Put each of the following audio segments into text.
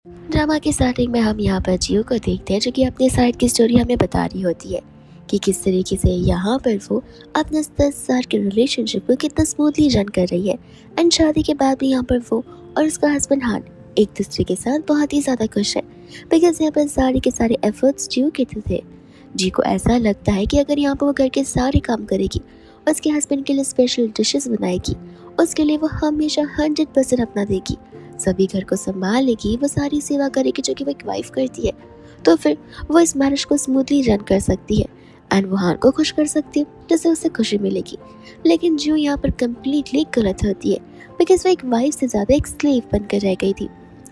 Drama के starting में हम यहाँ पर जियो को देखते हैं जो कि अपने साइड की स्टोरी हमें बता रही होती है कि किस तरीके से यहाँ पर वो अपने 10 साल के रिलेशनशिप को कितना स्मूथली रन कर रही है। एंड शादी के बाद भी यहाँ पर वो और उसका हस्बैंड हान एक दूसरे के साथ बहुत ही ज़्यादा खुश है, बिकॉज यहाँ पर सारे के सारे एफर्ट्स जियो के थे। जी को ऐसा लगता है कि अगर यहाँ पर वो घर के सारे काम करेगी, उसके हस्बैंड के लिए स्पेशल डिशेस बनाएगी, उसके लिए वो हमेशा 100% अपना देगी, सभी घर को संभालेगी, वो सारी सेवा करेगी जो कि वो एक वाइफ करती है, तो फिर वो इस मैरिज को स्मूथली रन कर सकती है एंड वो हान को खुश कर सकती है जिससे उसे खुशी मिलेगी। लेकिन जो यहाँ पर कम्प्लीटली गलत होती है, बिकॉज वो एक वाइफ से ज़्यादा एक स्लेव बनकर रह गई थी।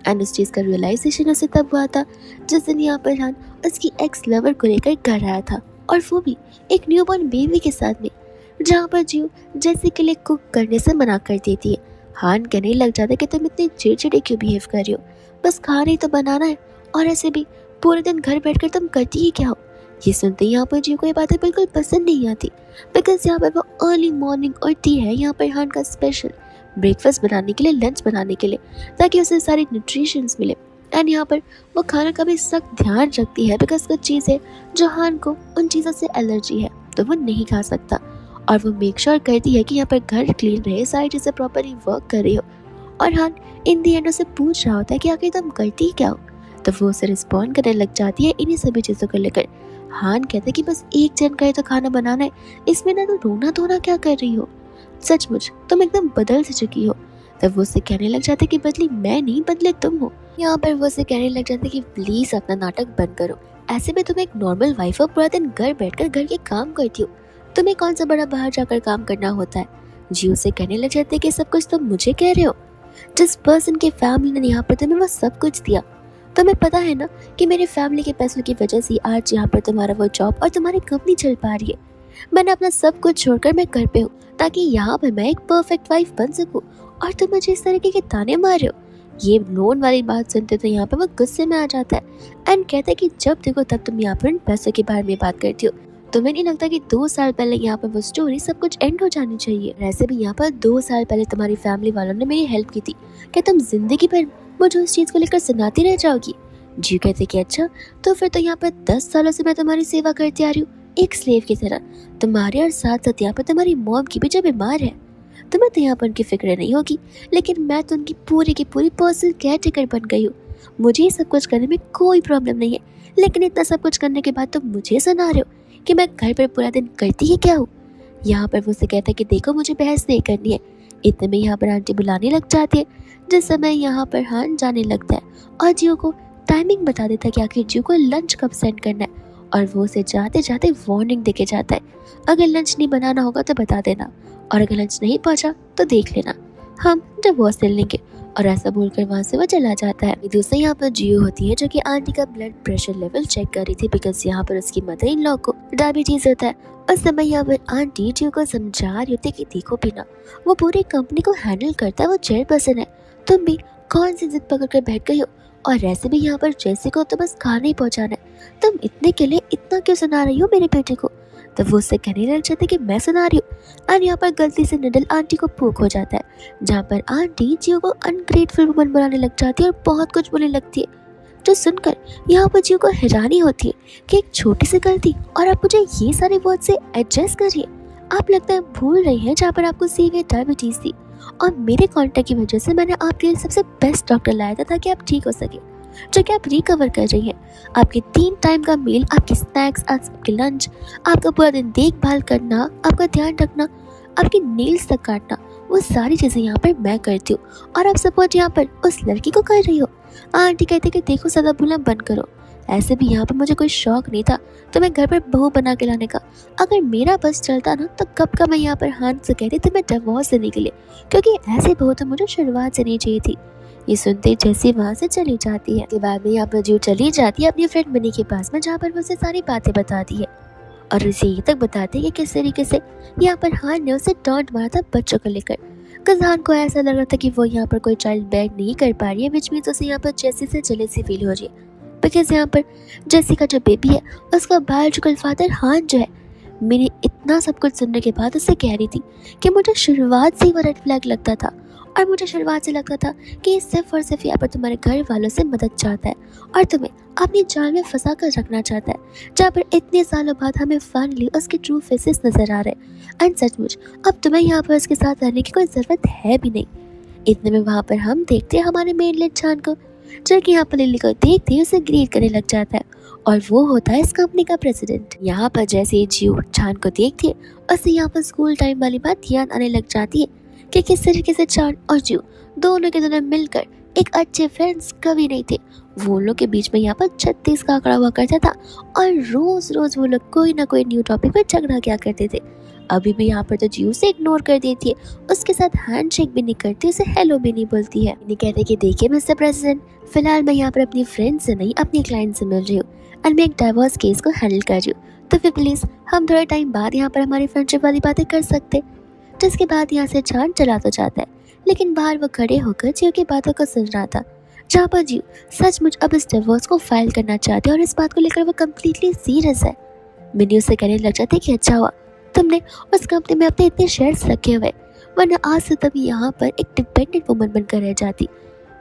एंड उस चीज़ का रियलाइजेशन उसे तब हुआ था जिस दिन यहाँ पर हान उसकी एक्स लवर को लेकर घर आया था, और वो भी एक न्यूबॉर्न बेबी के साथ में, जहाँ पर जियो जैसे के लिए कुक करने से मना कर देती है। हान कहने लग जाता है कि तुम इतनी चिड़चिड़े क्यों बिहेव कर रही हो, बस खाना ही तो बनाना है, और ऐसे भी पूरे दिन घर बैठकर तुम करती ही क्या हो। ये सुनते ही यहाँ पर जियो को ये बातें बिल्कुल पसंद नहीं आती, बिकॉज यहाँ पर वो अर्ली मॉर्निंग उठती है यहाँ पर हान का स्पेशल ब्रेकफास्ट बनाने के लिए, लंच बनाने के लिए, ताकि उसे सारी न्यूट्रिशंस मिले। एंड यहाँ पर वो खाना का भी सख्त ध्यान रखती है, बिकॉज कुछ चीज़ें जो हान को उन चीज़ों से एलर्जी है तो वो नहीं खा सकता, और वो मेक श्योर करती है कि यहाँ पर घर क्लीन रहे, सारी चीज़ें प्रॉपरली वर्क कर रही हो। और हान इन दी एंड उसे पूछ रहा होता है कि आखिर तुम करती क्या हो, तो वो उसे रिस्पॉन्ड करने लग जाती है इन्हीं सभी चीज़ों को लेकर। हान कहता है कि बस एक जन का ही तो खाना बनाना है, इसमें ना तो रोना धोना क्या कर रही हो, सचमुच तुम एकदम बदल सी चुकी हो। तब वो उसे कहने लग जाते कि बदली मैं नहीं, बदले तुम हो। यहाँ पर वो उसे कहने लग जाते कि प्लीज अपना नाटक बंद करो, ऐसे में तुम एक नॉर्मल वाइफ हो, पूरा दिन घर बैठकर घर के काम करती हो, तुम्हें कौन सा बड़ा बाहर जाकर काम करना होता है। जी उसे कहने लग जाते कि सब कुछ तुम मुझे कह रहे हो, जिस पर्सन के फैमिली ने यहाँ पर तुम्हें वो सब कुछ दिया, तुम्हें पता है ना कि मेरे फैमिली के पैसों की वजह से आज यहाँ पर तुम्हारा वो जॉब और तुम्हारी कंपनी चल पा रही है। मैंने अपना सब कुछ छोड़कर मैं घर पे हूँ ताकि यहाँ पर मैं एक परफेक्ट वाइफ बन सकूँ, और तुम मुझे इस तरीके के ताने मार रहे हो। ये लोन वाली बात सुनते तो यहाँ पर वो गुस्से में आ जाता है एंड कहता है कि जब देखो तब तुम यहाँ पर इन पैसों के बारे में बात करती हो, तुम्हें नहीं लगता कि 2 साल पहले यहाँ पर वो स्टोरी सब कुछ एंड हो जानी चाहिए। वैसे भी यहाँ पर 2 साल पहले तुम्हारी फैमिली वालों ने मेरी हेल्प की थी, क्या तुम जिंदगी भर मुझे उस चीज़ को लेकर सुनाती रह जाओगी। जी कहते कि अच्छा, तो फिर तो यहाँ पर 10 सालों से मैं तुम्हारी सेवा करती आ रही हूँ एक स्लेव की तरह, तुम्हारे और साथ साथ यहाँ पर तुम्हारी मॉम की भी जो बीमार है, तुम्हें तो यहाँ पर उनकी फिक्र नहीं होगी, लेकिन मैं तो उनकी पूरी की पूरी पर्सनल केयर टेकर बन गई हूँ। मुझे ये सब कुछ करने में कोई प्रॉब्लम नहीं है, लेकिन इतना सब कुछ करने के बाद तुम मुझे सुना रहे हो कि मैं घर पर पूरा दिन करती ही क्या हूँ। यहाँ पर वो उसे कहता है कि देखो मुझे बहस नहीं करनी है। इतने में यहाँ पर आंटी बुलाने लग जाती है, जिस समय यहाँ पर हान जाने लगता है और जियो को टाइमिंग बता देता है कि आखिर जियो को लंच कब सेंड करना है, और वो उसे जाते जाते वार्निंग देके जाता है, अगर लंच नहीं बनाना होगा तो बता देना, और अगर लंच नहीं पहुंचा तो देख लेना, हम डिवोर्स ले लेंगे। और ऐसा बोलकर वहाँ से वो चला जाता है। दूसरे यहाँ पर जियो होती है जो कि आंटी का ब्लड प्रेशर लेवल चेक कर रही थी, बिकॉज यहाँ पर उसकी मदर इन लॉ को डायबिटीज होता है। उस समय यहाँ पर आंटी जियो को समझा रही होती है कि देखो बिना, वो पूरी कंपनी को हैंडल करता है, वो चेयरपर्सन है, तुम भी कौन सी जिद पकड़ कर बैठ गई हो, और ऐसे भी यहाँ पर जैसे को तो बस खाना ही पहुँचाना है, तुम इतने के लिए इतना क्यों सुना रही हो मेरे बेटे को। तो वो उससे कहने लग जाते कि मैं सुना रही हूँ, और यहाँ पर गलती से निडल आंटी को पोक हो जाता है, जहाँ पर आंटी जियो को अनग्रेटफुल वुमन बनाने लग जाती है और बहुत कुछ बोलने लगती है, जो सुनकर यहाँ पर जियो को हैरानी होती है कि एक छोटी सी गलती और आप मुझे ये सारे वर्ड से एडजस्ट करिए। आप लगता है भूल रही हैं जहाँ पर आपको सीवियर डायबिटीज थी, और मेरे कॉन्टैक्ट की वजह से मैंने आपके लिए सबसे बेस्ट डॉक्टर लाया था ताकि आप ठीक हो सके, जो कि आप रिकवर कर रही हैं। आपके 3 टाइम का मील, आपके स्नैक्स, आपके लंच, आपका पूरा दिन देखभाल करना, आपका ध्यान रखना, आपके नेल्स तक काटना, वो सारी चीज़ें यहाँ पर मैं करती हूँ, और आप सपोर्ट यहाँ पर उस लड़की को कर रही हो। आंटी कहते कि देखो सदा भूलना बंद करो, ऐसे भी यहाँ पर मुझे कोई शौक नहीं था तो मैं घर पर बहू बना के लाने का, अगर मेरा बस चलता ना तो कब का मैं यहाँ पर हान से कहती तो मैं डिवोर्स देने के लिए, क्योंकि ऐसे बहू तो मुझे शुरुआत से नहीं चाहिए थी। ये सुनते जैसी वहाँ से चली जाती है। के बाद में यहाँ पर जो चली जाती है अपनी फ्रेंड बनी के पास में, जहाँ पर वो उसे सारी बातें बताती है, और उसे ये तक बताती है कि किस तरीके से यहाँ पर हान ने उसे टॉन्ट मारा था बच्चों को लेकर। हान को ऐसा लग रहा था कि वो यहाँ पर कोई चाइल्ड बेयर नहीं कर पा रही है, विच मीन्स उसे यहाँ पर जेसी से जेलसी फील हो रही है, बिकॉज यहाँ पर जेसी का जो बेबी है उसका बायोलॉजिकल फादर हान जो है, मेरे इतना सब कुछ सुनने के बाद उससे कह रही थी कि मुझे शुरुआत से ही वो रेड फ्लैग लगता था, और मुझे शुरुआत से लगता था कि ये सिर्फ और सिर्फ यहाँ पर तुम्हारे घर वालों से मदद चाहता है और तुम्हें अपनी जाल में फंसा कर रखना चाहता है, जहाँ पर इतने सालों बाद हमें फाइनली उसके ट्रू फेसेस नजर आ रहे हैं। एंड सचमुच अब तुम्हें यहाँ पर उसके साथ रहने की कोई ज़रूरत है भी नहीं। इतने में वहाँ पर हम देखते हैं हमारे मेन लेड चान को, जो कि यहाँ पर लिली को देखते ही उसे ग्रीट करने लग जाता है और वो होता है इस कंपनी का प्रेसिडेंट। यहाँ पर जैसे ही जियो चान को देखती है, उसे यहाँ पर स्कूल टाइम वाली बात याद आने लग जाती है कि किस तरीके से चान और जियो दोनों के दोनों मिलकर एक अच्छे फ्रेंड्स कभी नहीं थे। वो लोग के बीच में यहाँ पर 36 का आंकड़ा हुआ करता था और रोज रोज वो लोग कोई ना कोई न्यू टॉपिक पर झगड़ा क्या करते थे। अभी भी यहाँ पर तो जियो से इग्नोर कर देती है, उसके साथ हैंडशेक भी नहीं करती, उसे हेलो भी नहीं बोलती है। नहीं कहते कि देखिए मिस्टर प्रेसिडेंट, फिलहाल मैं यहाँ पर अपनी फ्रेंड से नहीं अपनी क्लाइंट से मिल रही हूँ और मैं एक डाइवोर्स केस को हैंडल कर रही हूँ, तो फिर प्लीज हम थोड़े टाइम बाद यहाँ पर हमारी फ्रेंडशिप वाली बातें कर सकते। जिसके बाद यहाँ से चांद चला तो जाता है, लेकिन बाहर वो खड़े होकर जियो की बातों को सुन रहा था, जहाँ पर जियो सचमुच अब इस डिवोर्स को फाइल करना चाहते हैं और इस बात को लेकर वो कम्प्लीटली सीरियस है। मिनी उसे कहने लग जाती है कि अच्छा हुआ तुमने उस कंपनी में अपने इतने शेयर्स रखे हुए, वरना आज से तभी यहाँ पर एक डिपेंडेंट वुमन बनकर रह जाती।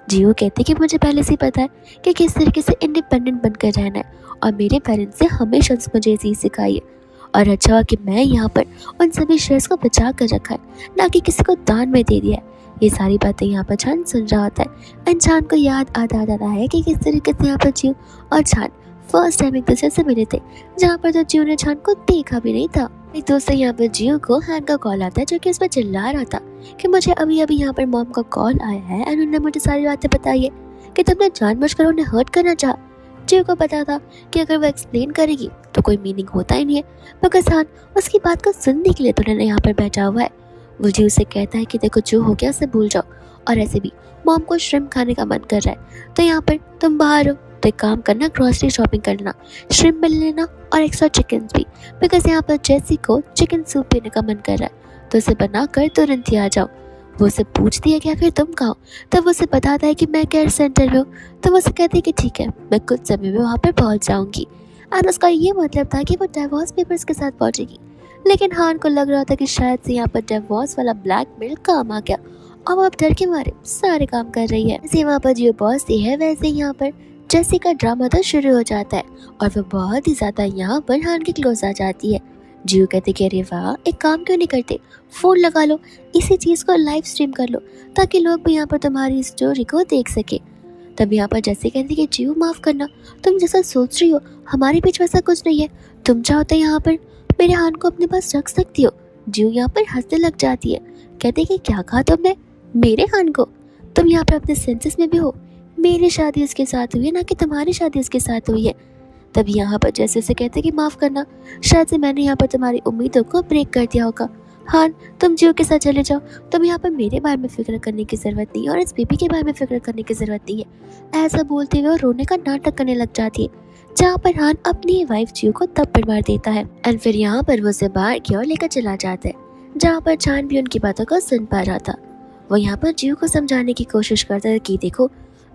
जियो कहते कि मुझे पहले से ही पता है कि किस तरीके से इंडिपेंडेंट बनकर रहना है और मेरे पेरेंट्स ने हमेशा मुझे ये चीज़ सिखाई है, और अच्छा हुआ कि मैं यहाँ पर उन सभी शेयर्स को बचा कर रखा है, ना कि किसी को दान में दे दिया है। ये सारी बातें यहाँ पर चांद सुन रहा होता है एंड चांद को याद आ रहा है कि किस तरीके से यहाँ पर जियो और चांद फर्स्ट टाइम एक दूसरे से मिले थे, जहाँ पर तो जियो ने चांद को देखा भी नहीं था। एक दोस्त यहाँ पर जियो को हैन का कॉल आता है, जो कि उसमें चिल्ला रहा था कि मुझे अभी अभी यहाँ पर मॉम का कॉल आया है एंड उन्होंने मुझे सारी बातें बताई है कि तुमने जानबूझकर उन्हें हर्ट करना चाहा। जियो को पता था कि अगर वो एक्सप्लेन करेगी तो कोई मीनिंग होता ही नहीं है, मगर सान उसकी बात को सुनने के लिए तो उन्होंने यहाँ पर बैठा हुआ है। वो जियो से कहता है कि देखो जो हो गया उसे भूल जाओ, और ऐसे भी मॉम को श्रिम्प खाने का मन कर रहा है, तो यहाँ पर तुम बाहर हो तो एक काम करना, ग्रोसरी शॉपिंग करना, श्रिम्प मिल लेना और एक्स्ट्रा चिकन भी, बिकॉज यहाँ पर जेसी को चिकन सूप पीने का मन कर रहा है, तो उसे बनाकर तुरंत ही आ जाओ। वो उसे पूछती है कि आखिर तुम कहाँ हो, तब वो उसे बताता है कि मैं केयर सेंटर में हूँ, तो वो उसे कहती है कि ठीक है मैं कुछ समय में वहाँ पर पहुँच जाऊँगी। और उसका ये मतलब था कि वो डिवोर्स पेपर्स के साथ पहुँचेगी, लेकिन हान को लग रहा था कि शायद से यहाँ पर डिवोर्स वाला ब्लैकमेल काम आ गया और वो अब डर के मारे सारे काम कर रही है। जैसे वहाँ पर जो बॉस है वैसे यहाँ पर जेसी का ड्रामा तो शुरू हो जाता है और वो बहुत ही ज्यादा यहाँ पर हान के क्लोज आ जाती है। जियो कहते कि अरे वाह, एक काम क्यों नहीं करते, फोन लगा लो, इसी चीज को लाइव स्ट्रीम कर लो ताकि लोग भी यहाँ पर तुम्हारी स्टोरी को देख सके। तब यहाँ पर जैसे कहती कि जियो माफ करना, तुम जैसा सोच रही हो हमारे बीच वैसा कुछ नहीं है, तुम चाहो तो यहाँ पर मेरे हान को अपने पास रख सकती हो। जियो यहाँ पर हंसने लग जाती है, कहते कि क्या कहा तुमने, मेरे हान को, तुम यहाँ पर अपने सेंसेस में भी हो, मेरी शादी उसके साथ हुई है ना कि तुम्हारी शादी उसके साथ हुई है। तब यहाँ पर जैसे उसे कहते कि माफ़ करना, शायद से मैंने यहाँ पर तुम्हारी उम्मीदों को ब्रेक कर दिया होगा। हान तुम जियो के साथ चले जाओ, तुम यहाँ पर मेरे बारे में फिक्र करने की ज़रूरत नहीं है और इस बेबी के बारे में फिक्र करने की ज़रूरत नहीं है। ऐसा बोलते हुए रोने का नाटक करने लग जाती है, जहाँ पर हान अपनी वाइफ जियो को थप्पड़ मार देता है एंड फिर यहाँ पर वो उसे बाहर की ओर लेकर चला जाता है, जहाँ पर चांद भी उनकी बातों को सुन पा रहा था। वो यहाँ पर जियो को समझाने की कोशिश करता है कि देखो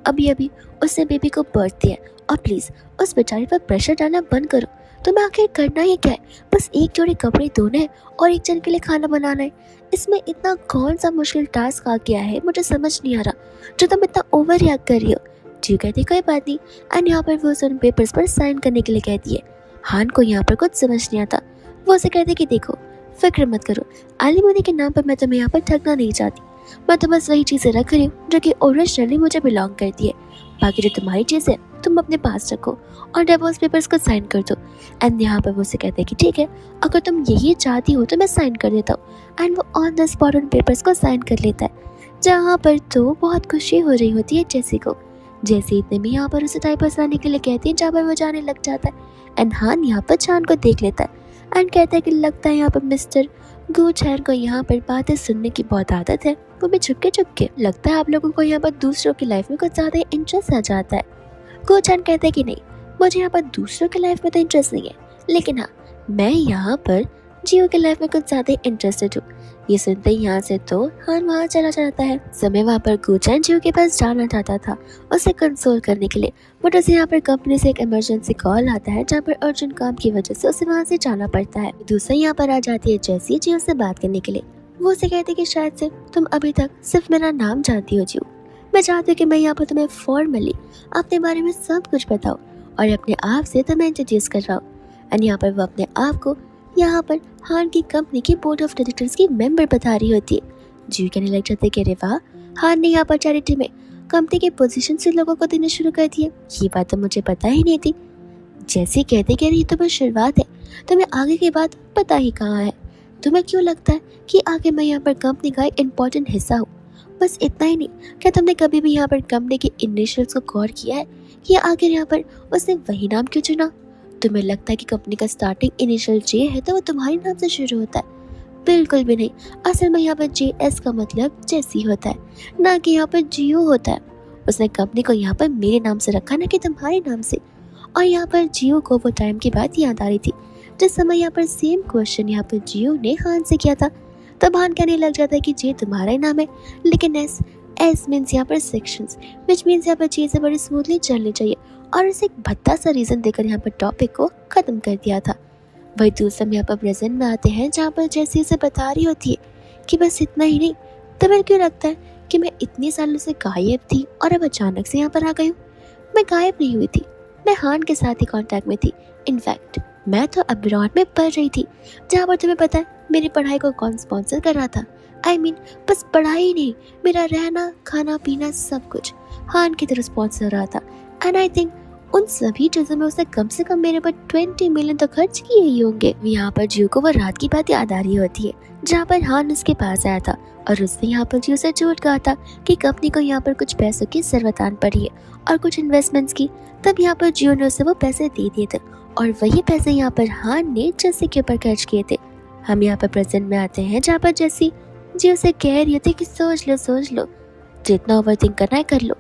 अभी अभी उससे बेबी को बर्थ दिया है और प्लीज उस बेचारी पर प्रेशर डालना बंद करो। तुम्हें आखिर करना ही क्या है, बस एक जोड़ी कपड़े धोने हैं और एक जन के लिए खाना बनाना है। इसमें इतना कौन सा मुश्किल टास्क आ गया है, मुझे समझ नहीं आ रहा जो तुम इतना ओवर रिएक्ट कर रही हो। जियो कहती कोई बात नहीं एंड यहाँ पर वो उन पेपर्स पर साइन करने के लिए कहती है। हान को यहाँ पर कुछ समझ नहीं आता, वो उसे कहते कि देखो फिक्र मत करो, एलिमनी के नाम पर मैं तुम्हें यहाँ पर ठगना नहीं चाहती, मैं तो बस वही चीज़ें रख रही हूँ जो कि ओरिजिनली मुझे बिलोंग करती है, बाकी जो तुम्हारी चीज़ है तुम अपने पास रखो और डिवोर्स पेपर्स को साइन कर दो। एंड यहाँ पर वो उसे कहते हैं कि ठीक है अगर तुम यही चाहती हो तो मैं साइन कर देता हूँ। एंड वो ऑन द स्पॉट उन पेपर्स को साइन कर लेता है, जहाँ पर तो बहुत खुशी हो रही होती है जेसी को। जेसी इतने में यहाँ पर उसे डायपर्स लाने के लिए कहती है, जहाँ पर वो जाने लग जाता है एंड हान यहाँ पर चांद को देख लेता है एंड कहता है कि लगता है यहाँ पर मिस्टर गुचैन को यहाँ पर बातें सुनने की बहुत आदत है, वो भी चुपके चुपके। लगता है आप लोगों को यहाँ पर दूसरों की लाइफ में कुछ ज्यादा इंटरेस्ट आ जाता है। गुचैन कहता है कि नहीं, मुझे यहाँ पर दूसरों की लाइफ में तो इंटरेस्ट नहीं है, लेकिन हाँ मैं यहाँ पर जियो की लाइफ में कुछ ज्यादा इंटरेस्टेड हूँ। ये सुनते ही यहाँ से तो हान वहाँ चला जाता है। समय वहाँ पर गुचैन जियो के पास जाना चाहता था उसे कंसोल करने के लिए, बट उसे यहाँ पर कंपनी से एक इमरजेंसी कॉल आता है, जहाँ पर अर्जेंट काम की वजह से उसे वहाँ से जाना पड़ता है। दूसरा यहाँ पर आ जाती है जेसी जियो से बात करने के लिए। वो उसे कहती कि शायद से तुम अभी तक सिर्फ मेरा नाम जानती हो जियो। मैं चाहती हूँ कि मैं यहाँ पर तुम्हें फॉर्मली अपने बारे में सब कुछ बताऊँ और अपने आप से तुम्हें इंट्रोड्यूस करवाऊँ। एंड यहाँ पर वो अपने आप को यहाँ पर हान की कंपनी की बोर्ड ऑफ डायरेक्टर्स की मेंबर बता रही होती है। जियो कहने लग जाते कि अरे वाह, हान ने यहाँ पर चैरिटी में कंपनी की पोजीशन से लोगों को देने शुरू कर दिए, ये बात तो मुझे पता ही नहीं थी। जैसे कहते कि अरे ये तो बस शुरुआत है, तुम्हें आगे की बात पता ही कहाँ है। तुम्हें क्यों लगता है कि आगे मैं यहाँ पर कंपनी का एक इम्पोर्टेंट हिस्सा हूँ? बस इतना ही नहीं, क्या तुमने कभी भी यहाँ पर कंपनी के इनिशियल्स को गौर किया है कि आखिर यहाँ पर उसने वही नाम क्यों चुना? तुम्हें लगता है कि कंपनी का स्टार्टिंग इनिशियल जे है तो वो तुम्हारे नाम से शुरू होता है? बिल्कुल भी नहीं। असल में यहाँ पर जे एस का मतलब जेसी होता है, ना कि यहाँ पर जियो होता है। उसने कंपनी को यहाँ पर मेरे नाम से रखा, ना कि तुम्हारे नाम से। और यहाँ पर जियो को वो टाइम की बात याद आ रही थी जिस समय यहाँ पर सेम क्वेश्चन यहाँ पर जियो ने हान से किया था। तब हान कहने लग जाता है कि जे तुम्हारा ही नाम है, लेकिन एस एस मीन्स यहाँ पर सेक्शंस, विच मीन्स यहाँ पर चीज़ें बड़ी स्मूथली चलनी चाहिए। और उसे एक भद्दा सा रीज़न देकर यहाँ पर टॉपिक को ख़त्म कर दिया था। वही दूसरा यहाँ पर प्रेजेंट में आते हैं जहाँ पर जैसी उसे बता रही होती है कि बस इतना ही नहीं, तुम्हें क्यों लगता है कि मैं इतने सालों से गायब थी और अब अचानक से यहाँ पर आ गई हूँ? मैं गायब नहीं हुई थी, मैं हान के साथ ही कांटेक्ट में थी। इनफैक्ट मैं तो अब्रॉड में पढ़ रही थी, जहाँ पर तुम्हें पता है मेरी पढ़ाई को कौन स्पॉन्सर कर रहा था। I mean, बस पढ़ाई ही नहीं, मेरा रहना खाना पीना सब कुछ हान की तरफ स्पॉन्सर हो रहा था। एंड आई थिंक उन सभी चीज़ों में उसने कम से कम मेरे पर 20 मिलियन तो खर्च किए ही होंगे। यहाँ पर जियो को वो रात की बात याद आ रही होती है जहाँ पर हान उसके पास आया था और उसने यहाँ पर जियो से झूठ कहा था कि कंपनी को यहाँ पर कुछ पैसों की जरूरत आन पड़ी है और कुछ इन्वेस्टमेंट्स की। तब यहाँ पर जियो ने उसे वो पैसे दे दिए थे और वही पैसे यहाँ पर हान ने जेसी के ऊपर खर्च किए थे। हम यहाँ पर प्रेजेंट में आते हैं जहाँ पर जेसी जियो से कह रही थी कि सोच लो, जितना ओवरथिंक करना है कर लो,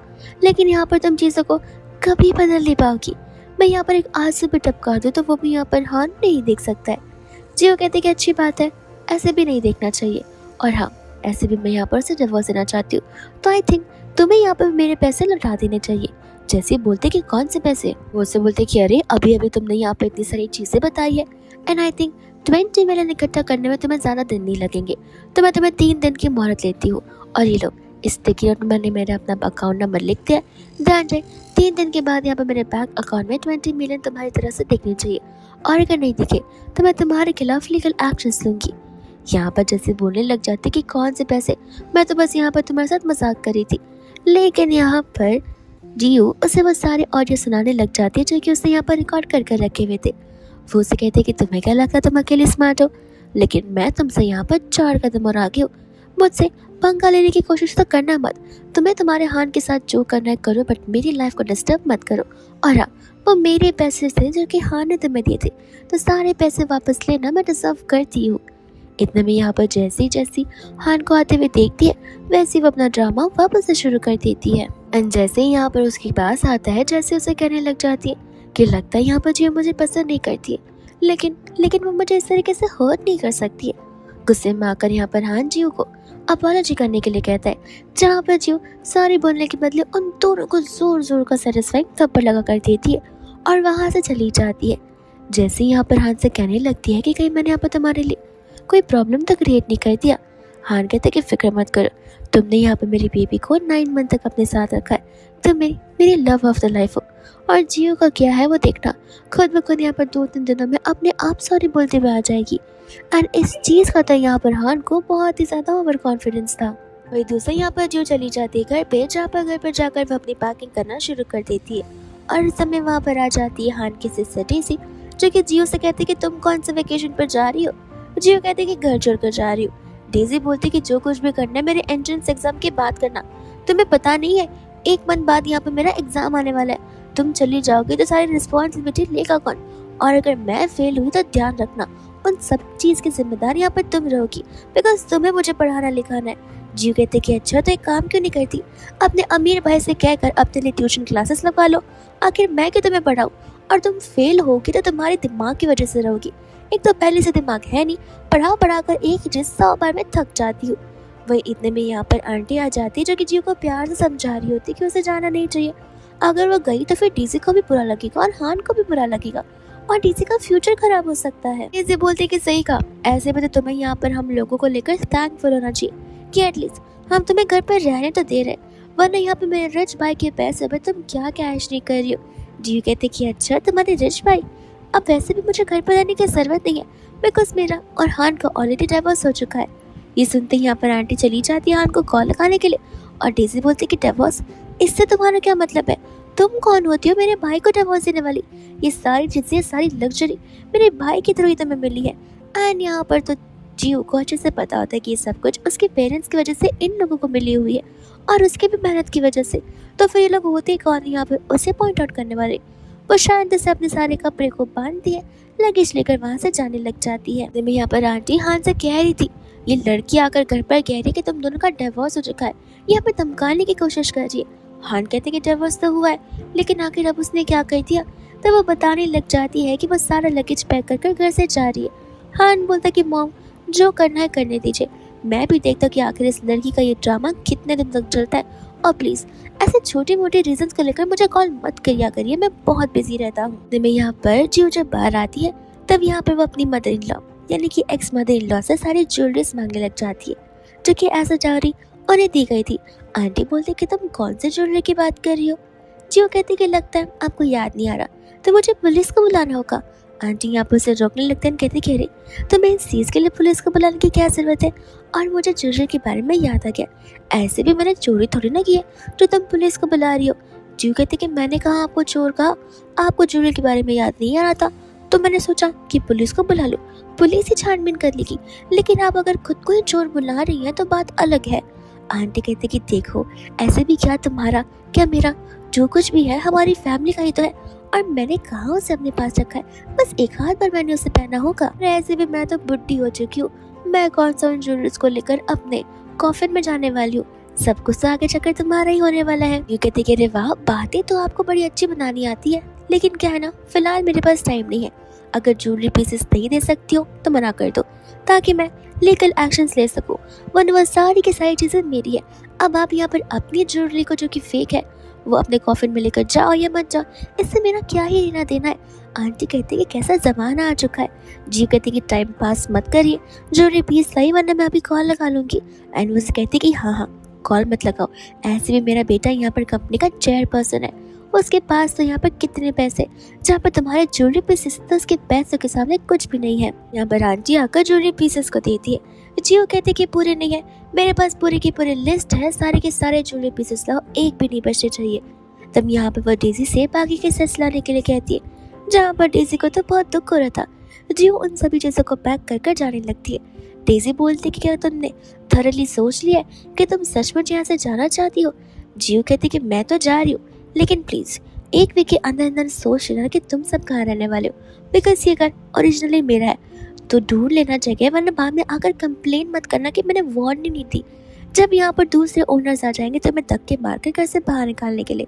लेकिन यहाँ पर तुम चीज़ों को कभी बदल नहीं पाओगी। मैं यहाँ पर एक आंसू भी टपका दूँ तो वो भी यहाँ पर हान नहीं देख सकता है। जियो कहती कि अच्छी बात है, ऐसे भी नहीं देखना चाहिए, और हाँ ऐसे भी मैं यहाँ पर से डिवोर्स देना चाहती हूँ, तो आई थिंक तुम्हें यहाँ पर मेरे पैसे लौटा देने चाहिए। जैसे बोलते कि कौन से पैसे? वो से बोलते कि अरे अभी अभी तुमने यहाँ पर इतनी सारी चीज़ें बताई है एंड आई थिंक 20 मिलियन इकट्ठा करने में तुम्हें ज़्यादा दिन नहीं लगेंगे, तो मैं तुम्हें 3 दिन की मोहलत लेती हूँ। और ये लो, इस स्टिकी नोट मैंने मेरा अपना अकाउंट नंबर लिख दिया, ध्यान रहे 3 दिन के बाद यहाँ पर मेरे बैंक अकाउंट में 20 मिलियन तुम्हारी तरफ से दिखने चाहिए, और अगर नहीं दिखे तो मैं तुम्हारे खिलाफ लीगल एक्शन लूँगी। यहाँ पर जैसे बोलने लग जाते कि कौन से पैसे, मैं तो बस यहाँ पर तुम्हारे साथ मजाक कर रही थी। लेकिन यहाँ पर जियो उसे वो सारे ऑडियो सुनाने लग जाती है जो कि उसने यहाँ पर रिकॉर्ड कर कर रखे हुए थे। वो उसे कहते कि तुम्हें क्या लगता तुम अकेले स्मार्ट हो, लेकिन मैं तुमसे यहाँ पर 4 कदम और आगे हूँ। मुझसे पंगा लेने की कोशिश तो करना मत, तुम्हें तुम्हारे हान के साथ जो करना है करो, बट मेरी लाइफ को डिस्टर्ब मत करो। और हाँ, वो मेरे पैसे थे जो कि हान ने तुम्हें दिए थे, तो सारे पैसे वापस लेना, मैं डिजर्व करती हूँ। इतने में यहाँ पर जैसी हान को आते हुए देखती है वैसे वो अपना ड्रामा वापस से शुरू कर देती है। एंड जैसे ही यहाँ पर उसके पास आता है जैसे उसे कहने लग जाती है कि लगता है यहाँ पर जियो मुझे पसंद नहीं करती है, लेकिन वो मुझे इस तरीके से हर्ट नहीं कर सकती है। गुस्से में आकर यहाँ पर हान जियो को अपॉलॉजी करने के लिए कहता है, जहाँ पर जियो सॉरी बोलने के बदले उन दोनों को जोर का सेटिस्फाइंग थप्पड़ लगा कर देती है और वहाँ से चली जाती है। जैसे ही यहाँ पर हान से कहने लगती है कि कहीं मैंने यहाँ पर तुम्हारे लिए कोई प्रॉब्लम तो क्रिएट नहीं कर दिया। हान कहते कि फिक्र मत करो, तुमने यहाँ पर मेरी बेबी को 9 मंथ तक अपने साथ रखा है, तुम मेरी लव ऑफ द लाइफ हो। और जियो का क्या है वो देखना, खुद ब खुद यहाँ पर 2-3 दिनों में अपने आप सॉरी बोलते हुए आ जाएगी। एंड इस चीज़ का तो यहाँ पर हान को बहुत ही ज़्यादा ओवर कॉन्फिडेंस था। वही दूसरा यहाँ पर जियो चली जाती है घर पे, जहाँ पर घर पर जाकर वो अपनी पैकिंग करना शुरू कर देती है। और इस समय वहाँ पर आ जाती है हान की सिस्टर डेजी, जो कि जियो से कहती है कि तुम कौन से वेकेशन पर जा रही हो? जियो कहती है कि घर छोड़कर जा रही हूँ। डेजी बोलती कि जो कुछ भी करना है मेरे एंट्रेंस एग्जाम के बाद करना, तुम्हें पता नहीं है 1 मंथ बाद यहाँ पर मेरा एग्जाम आने वाला है, तुम चली जाओगी तो सारी रिस्पॉन्सिबिलिटी लेगा कौन? और अगर मैं फेल हुई तो ध्यान रखना उन सब चीज़ की जिम्मेदारी यहाँ पर तुम रहोगी, बिकॉज तुम्हें मुझे पढ़ाना लिखाना है। जियो कहते कि अच्छा तो एक काम क्यों नहीं करती, अपने अमीर भाई से कहकर अपने लिए ट्यूशन क्लासेस लगवा लो, आखिर मैं क्यों तुम्हें पढ़ाऊँ? और तुम फेल होगी तो तुम्हारे दिमाग की वजह से रहोगी, एक तो पहले से दिमाग है नहीं, पढ़ा कर एक ही चीज़ 100 बार में थक जाती हूँ। वही इतने में यहाँ पर आंटी आ जाती है जो कि जियो को प्यार से समझा रही होती कि उसे जाना नहीं चाहिए, अगर वो गई तो फिर डीजी को भी बुरा लगेगा और हान को भी बुरा लगेगा। और डीसी का फ्यूचर खराब हो सकता है। डीसी बोलते कि सही कहा, ऐसे में तो तुम्हें यहाँ पर हम लोगों को लेकर थैंकफुल होना चाहिए कि एटलीस्ट हम तुम्हें घर पर रहने तो दे रहे, वरना यहाँ पे मेरे रिच भाई के पैसे पर तुम क्या कैश नहीं कर रही हो। डीयू कहते कि अच्छा तुम्हारे रिच भाई, अब वैसे भी मुझे घर पर रहने की जरूरत नहीं है बिकॉज मेरा और हान का ऑलरेडी डिवोर्स हो चुका है। ये सुनते ही यहाँ पर आंटी चली जाती है हान को कॉल लगाने के लिए और डेजी बोलती कि डिवोर्स, इससे तुम्हारा क्या मतलब है? तुम कौन होती हो मेरे भाई को डिवोर्स देने वाली? ये सारी चीजें, सारी लग्जरी मेरे भाई की थ्रू ही तुम्हें मिली है। एंड यहाँ पर तो जियो को अच्छे से पता होता है कि ये सब कुछ उसके पेरेंट्स की वजह से इन लोगों को मिली हुई है और उसके भी मेहनत की वजह से। तो फिर ये लोग होते कौन यहाँ पे उसे पॉइंट आउट करने वाले। वो शांत से अपने सारे कपड़े को बांधती है, लगेज लेकर वहां से जाने लग जाती है। मैं यहाँ पर आंटी हान से कह रही थी, ये लड़की आकर घर पर कह रही कि तुम दोनों का डिवोर्स हो चुका है, यहाँ पे धमकाने की कोशिश कर रही है। हान कहते कि डिवोर्स तो हुआ है, लेकिन आखिर अब उसने क्या कर दिया? तब वो बताने लग जाती है कि वो सारा लगेज पैक कर घर से जा रही है। हान बोलता कि मॉम, जो करना है करने दीजिए, मैं भी देखता कि आखिर इस लड़की का ये ड्रामा कितने दिन तक चलता है और प्लीज ऐसे छोटे मोटे रीजंस को लेकर मुझे कॉल मत करिया करिए, मैं बहुत बिजी रहता हूँ। मैं यहाँ पर जियो जब बाहर आती है तब यहाँ पे वो अपनी मदर इन लॉ यानी कि एक्स मदर इन लॉ से सारी ज्वेलरीज मांगने लग जाती है जो कि एज अ डाउरी उन्हें दी गई थी। आंटी बोलती कि तुम कौन से ज्वेलरी की बात कर रही हो? जियो कहती कि लगता है आपको याद नहीं आ रहा, तो मुझे पुलिस को बुलाना होगा। आंटी यहाँ पर उसे रोकने लगते हैं, कहती कह रही तुम्हें इस चीज़ के लिए पुलिस को बुलाने की क्या जरूरत है? और मुझे ज्वेलरी के बारे में याद आ गया, ऐसे भी मैंने चोरी थोड़ी ना की है जो तुम पुलिस को बुला रही हो। जियो कहती कि मैंने कहा आपको चोर कहा, आपको ज्वेलरी के बारे में याद नहीं आ रहा था तो मैंने सोचा कि पुलिस को बुला लो, पुलिस ही छानबीन कर लेगी, लेकिन आप अगर खुद को ही चोर बुला रही हैं तो बात अलग है। आंटी कहते कि देखो, ऐसे भी क्या तुम्हारा क्या मेरा, जो कुछ भी है हमारी फैमिली का ही तो है और मैंने कहा उसे अपने पास रखा है, बस एक हाथ पर मैंने उसे पहना होगा। ऐसे भी मैं तो बुढ़ी हो चुकी हूँ, मैं कौन सा उन ज्वेलरीज को लेकर अपने कॉफिन में जाने वाली हूँ, सब कुछ तो आगे चक्कर तुम्हारा ही होने वाला है। यू कहते कि अरे वाह, बातें तो आपको बड़ी अच्छी बनानी आती है, लेकिन क्या है ना, फिलहाल मेरे पास टाइम नहीं है। अगर ज्वेलरी पीसेस नहीं दे सकती हो तो मना कर दो ताकि मैं लीगल एक्शंस ले सकूं, वरना वह सारी की सारी चीजें मेरी है। अब आप यहाँ पर अपनी ज्वेलरी को जो कि फेक है वो अपने कॉफिन में लेकर जाओ या मत जाओ, इससे मेरा क्या ही लेना देना है। आंटी कहती कि कैसा जमाना आ चुका है। जी कहती कि टाइम पास मत करिए, ज्वेलरी पीस लाई वरना मैं अभी कॉल लगा लूंगी। एंड वो कहती कि हाँ हाँ कॉल मत लगाओ, ऐसे भी मेरा बेटा यहाँ पर कंपनी का चेयरपर्सन है, उसके पास तो यहाँ पर कितने पैसे, जहाँ पर तुम्हारे ज्वेलरी पीसेस तो उसके पैसों के सामने कुछ भी नहीं है। यहाँ पर आंटी आकर ज्वेलरी पीसेस को देती है। जियो कहते कि पूरे नहीं है, मेरे पास पूरी की पूरी लिस्ट है, सारे के सारे ज्वेलरी पीसेस लाओ, एक भी नहीं बचने चाहिए। तब यहाँ पर वह डेजी से बाकी के सेट्स लाने के लिए कहती है, जहाँ पर डेजी को तो बहुत दुख हो रहा था। जियो उन सभी चीजों को पैक कर कर जाने लगती है। डेजी बोलती कि क्या तुमने थरली सोच लिया है कि तुम सचमुच यहाँ से जाना चाहती हो? जियो कहती कि मैं तो जा रही हूँ, लेकिन प्लीज एक वीक के अंदर अंदर सोच लेना कि तुम सब कहाँ रहने वाले हो, बिकॉज ये घर ओरिजिनली मेरा है, तो ढूंढ लेना जगह, वरना बाद में आकर कंप्लेन मत करना कि मैंने वार्निंग नहीं दी। जब यहाँ पर दूसरे ओनर्स आ जाएंगे तो मैं धक्के मार कर घर से बाहर निकालने के लिए।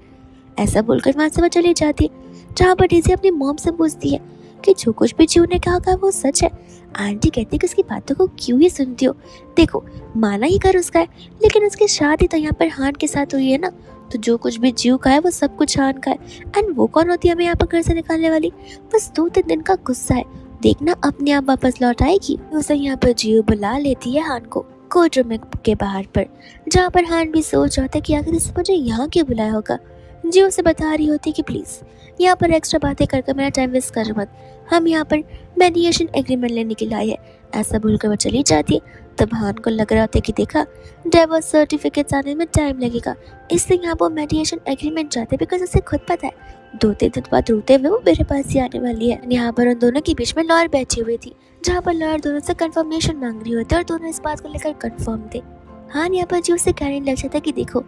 ऐसा बोलकर वहां से वो चली जाती है, जहाँ पर डेजी अपनी मॉम से पूछती है कि जो कुछ भी जीव ने कहा वो सच है। आंटी कहती है कि उसकी बातों को क्यों ही सुनती हो, देखो माना ही कर उसका है, लेकिन उसकी शादी तो यहाँ पर हान के साथ हुई है ना, तो जो कुछ भी जीव का है वो सब कुछ हान का है। एंड वो कौन होती है हमें यहाँ पर घर से निकालने वाली? बस 2-3 दिन का गुस्सा है, देखना अपने आप वापस लौट आएगी। उसे यहाँ पर जीव बुला लेती है हान को कोर्ट रूम के बाहर पर, जहाँ पर हान भी सोच रहा था कि आखिर इसे मुझे यहाँ क्यों बुलाया होगा। जी उसे बता रही होती कि प्लीज यहाँ पर एक्स्ट्रा बातें करके मेरा टाइम वेस्ट कर मत, हम यहाँ पर मेडिएशन एग्रीमेंट लेने के लिए आए हैं। ऐसा बोलकर वो चली जाती है। तब हान को लग रहा होता है कि देखा डिवोर्स सर्टिफिकेट आने में टाइम लगेगा, इसलिए यहाँ वो मेडिएशन एग्रीमेंट चाहते हैं, बिकॉज उसे खुद पता है 2-3 दिन बाद रोते हुए वो मेरे पास ही आने वाली है। यहाँ पर उन दोनों के बीच में लॉयर बैठी हुई थी, जहाँ पर लॉयर दोनों से कंफर्मेशन मांग रही होती है और दोनों इस बात को लेकर कंफर्म थे। हान यहाँ पर जी उसे कहने लग जाता कि देखो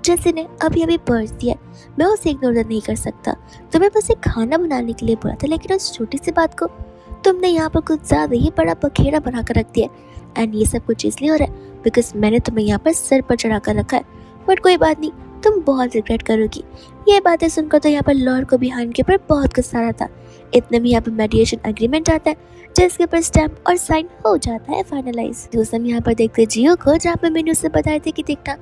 जैसे ने अभी अभी बर्थ दिया, मैं उसे इग्नोर नहीं कर सकता, तुम्हें बस एक खाना बनाने के लिए बोला था, लेकिन उस छोटी सी बात को तुमने यहाँ पर कुछ ज्यादा ही बड़ा बखेड़ा बना कर रख दिया। एंड ये सब कुछ इसलिए हो रहा है बिकॉज मैंने तुम्हें यहाँ पर सर पर चढ़ा कर रखा है, बट कोई बात नहीं, तुम बहुत रिग्रेट करोगी। ये बातें सुनकर तो यहाँ पर लॉयर को भी हान के ऊपर बहुत गुस्सा रहा था। इतने में यहाँ पर मेडिएशन एग्रीमेंट आता है, जिसके ऊपर स्टैम्प और साइन हो जाता है फाइनलाइज। दूसरा यहाँ पर देखते जियो को, जहाँ पर मैंने उससे बताया था कि देखना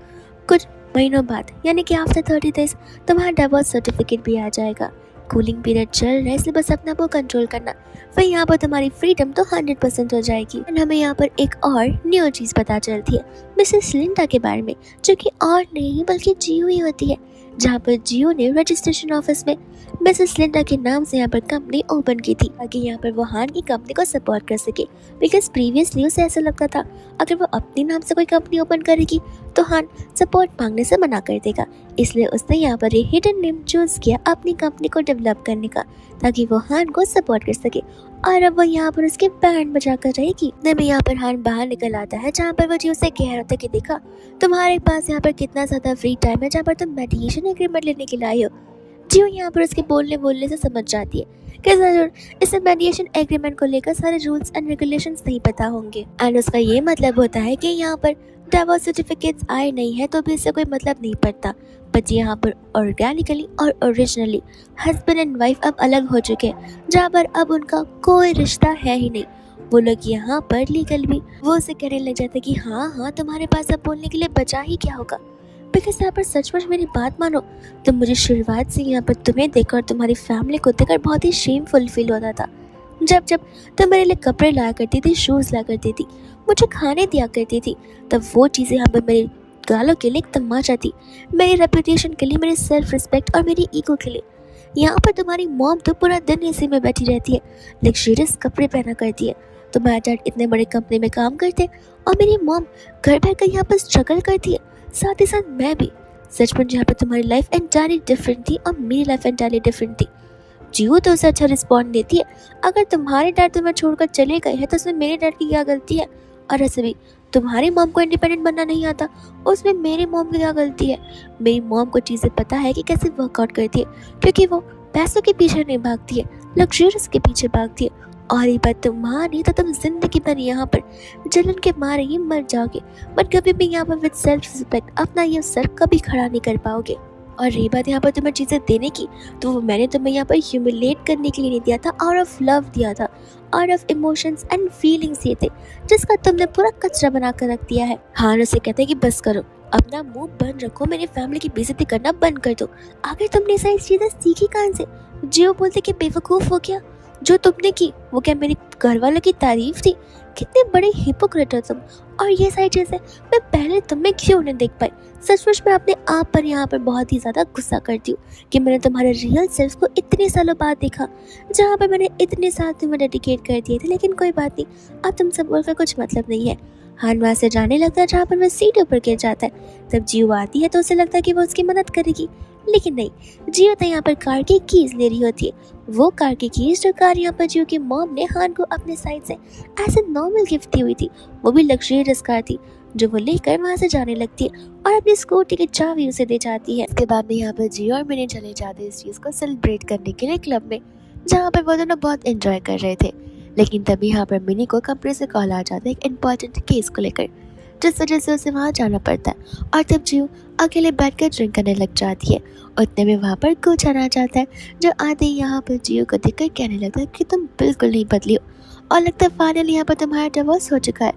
कुछ महीनों बाद यानी कि आफ्टर 30 डेज तुम्हारा डिवोर्स सर्टिफिकेट भी आ जाएगा। कूलिंग पीरियड चल रहा है, इसलिए बस अपने आप को कंट्रोल करना। फिर यहाँ पर तुम्हारी फ्रीडम तो 100% हो जाएगी। एंड हमें यहाँ पर एक और न्यू चीज़ पता चलती है मिसेस लिंडा के बारे में, जो कि और नहीं बल्कि जियो ही होती है, जहाँ पर जियो ने रजिस्ट्रेशन ऑफिस में मिसेस लिंडा के नाम से यहाँ पर कंपनी ओपन की थी, ताकि यहाँ पर वो हान की कंपनी को सपोर्ट कर सके। बिकॉज प्रीवियसली उसे ऐसा लगता था अगर वो अपने नाम से कोई कंपनी ओपन करेगी तो हान सपोर्ट मांगने से मना कर देगा, इसलिए उसने यहाँ पर ये हिडन नेम चूज किया अपनी कंपनी को डेवलप करने का, ताकि वो हान को सपोर्ट कर सके। और अब वो यहाँ पर उसके बैंड बजा कर रहेगी। में यहाँ पर हान बाहर निकल आता है, जहाँ पर वो जी उसे कह रहा था कि देखा तुम्हारे पास यहाँ पर कितना ज्यादा फ्री टाइम है, जहाँ पर तुम मेडिएशन एग्रीमेंट लेने के लिए आए हो। जियो यहाँ पर उसके बोलने से समझ जाती है कि जरूर इसे मेडिएशन एग्रीमेंट को लेकर सारे रूल्स एंड रेगुलेशंस नहीं पता होंगे। एंड उसका ये मतलब होता है कि यहाँ पर डिवोर्स सर्टिफिकेट्स आए नहीं है तो भी इससे कोई मतलब नहीं पड़ता, बट यहाँ पर ऑर्गेनिकली और ओरिजिनली हस्बैंड एंड वाइफ अब अलग हो चुके हैं, जहाँ पर अब उनका कोई रिश्ता है ही नहीं। वो लोग यहाँ पर लीगल भी वो उसे कहने लग जाते कि हाँ तुम्हारे पास अब बोलने के लिए बचा ही क्या होगा। बिकॉज यहाँ पर सचमुच मेरी बात मानो तो मुझे शुरुआत से यहाँ पर तुम्हें देखकर और तुम्हारी फैमिली को देखकर बहुत ही शेमफुल फील होता था। जब तुम मेरे लिए कपड़े लाया करती थी, शूज़ लाया करती थी, मुझे खाने दिया करती थी, तब वो चीज़ें यहाँ पर मेरी गालों के लिए एक तमाचा थी, मेरी रेपुटेशन के लिए, मेरी सेल्फ रिस्पेक्ट और मेरी ईगो के लिए। यहाँ पर तुम्हारी मॉम तो पूरा दिन एसी में बैठी रहती है, लग्जरियस कपड़े पहना करती है, तुम्हारे डैड इतने बड़े कंपनी में काम करते और मेरी मॉम घर बैठकर यहाँ पर स्ट्रगल करती है, साथ ही साथ मैं भी। सचमुच यहाँ पर तुम्हारी लाइफ एंटायरली डिफरेंट थी और मेरी लाइफ एंटायरली डिफरेंट थी। जियो तो उसे अच्छा रिस्पॉन्ड देती है, अगर तुम्हारे डैड तुम्हें छोड़कर चले गए हैं तो उसमें मेरे डैड की क्या गलती है, और ऐसे भी तुम्हारी मॉम को इंडिपेंडेंट बनना नहीं आता, उसमें मेरी मॉम की क्या गलती है। मेरी मॉम को चीज़ें पता है कि कैसे वर्कआउट करती है, क्योंकि वो पैसों के पीछे नहीं भागती है, लग्जरियस के पीछे भागती है। और ये बात तुम्हारी तो तुम जिंदगी भर यहाँ पर जलन के मारे ही मर जाओगे, बट कभी भी यहाँ पर विद सेल्फ रिस्पेक्ट अपना ये सर कभी खड़ा नहीं कर पाओगे। और रही बात यहाँ पर तुम्हें चीज़ें देने की, तो वो मैंने तुम्हें यहाँ पर ह्यूमिलेट करने के लिए नहीं दिया था, आउट ऑफ लव दिया था, out of emotions and feelings दिए थे, जिसका तुमने पूरा कचरा बना कर रख दिया है। हाँ उसे कहते हैं कि बस करो, अपना मुंह बंद रखो, मेरी फैमिली की बेइज्जती करना बंद कर दो। आखिर तुमने सारी चीज़ें सीखी कहाँ से? जियो बोलते कि बेवकूफ़ हो गया, जो तुमने की वो क्या मेरे घर वालों की तारीफ थी? कितने बड़े हिपोक्रेट हो तुम। और ये सारी चीज़ें मैं पहले तुम्हें क्यों नहीं देख पाई? सचमुच मैं अपने आप पर यहाँ पर बहुत ही ज़्यादा गुस्सा करती हूँ कि मैंने तुम्हारे रियल सेल्फ को इतने सालों बाद देखा, जहाँ पर मैंने इतने साल तुम्हें डेडिकेट कर दिए थे। लेकिन कोई बात नहीं, अब तुमसे बोलकर कुछ मतलब नहीं है। हान वहाँ से जाने लगता है, जहाँ पर वह सीढ़ी ऊपर गिर जाता है। तब जियो आती है तो उसे लगता है कि वो उसकी मदद करेगी, लेकिन नहीं, जियो तो यहाँ पर कार की कीज ले रही होती है। वो कार की कीज जो कार यहाँ पर जियो की मॉम ने हान को अपने साइड से ऐसे नॉर्मल गिफ्ट दी हुई थी, वो भी लग्जरियस कार थी, जो वो लेकर वहाँ से जाने लगती है और अपनी स्कूटी की चाबी उसे दे जाती है। इसके बाद में यहाँ पर जियो और मिनी चले जाते हैं इस चीज़ को सेलिब्रेट करने के लिए क्लब में, जहाँ पर वो दोनों बहुत एंजॉय कर रहे थे। लेकिन तभी यहाँ पर मिनी को कंपनी से कॉल आ जाता है एक इम्पॉर्टेंट केस को लेकर, जिस वजह से उसे वहाँ जाना पड़ता है। और तब जियो अकेले बैठकर ड्रिंक करने लग जाती है। उतने में वहाँ पर कुछ आना चाहता है, जो आते ही यहाँ पर जियो को देखकर कहने लगता है कि तुम बिल्कुल नहीं बदली हो और लगता है फाइनली यहाँ पर तुम्हारा डिवोर्स हो चुका है।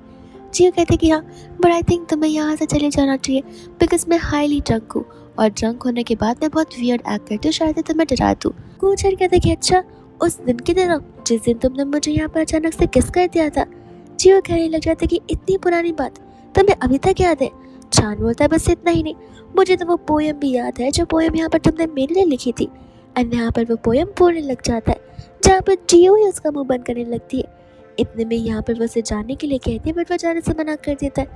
जियो कहते कि हाँ, बट आई थिंक तुम्हें यहाँ से चले जाना चाहिए, बिकॉज मैं हाईली ड्रंक हूँ और ड्रंक होने के बाद मैं बहुत वियर्ड एक्ट करती हूँ, शायद तुम्हें डरा दूँ। कुछ कहते कि अच्छा, उस दिन की तरह जिस दिन तुमने मुझे यहाँ पर अचानक से किस कर दिया था। जियो कहने लग जाता है कि इतनी पुरानी बात तुम्हें अभी तक याद है? छान बोलता है बस इतना ही नहीं, मुझे तो वो पोयम भी याद है जो पोयम यहाँ पर तुमने मेरे लिए लिखी थी। एंड यहाँ पर वो पोयम बोलने लग जाता है, जहाँ पर जियो ही उसका मुंह बंद करने लगती है। इतने में यहाँ पर वो उसे जाने के लिए कहती है, बट वो जाने से मना कर देता है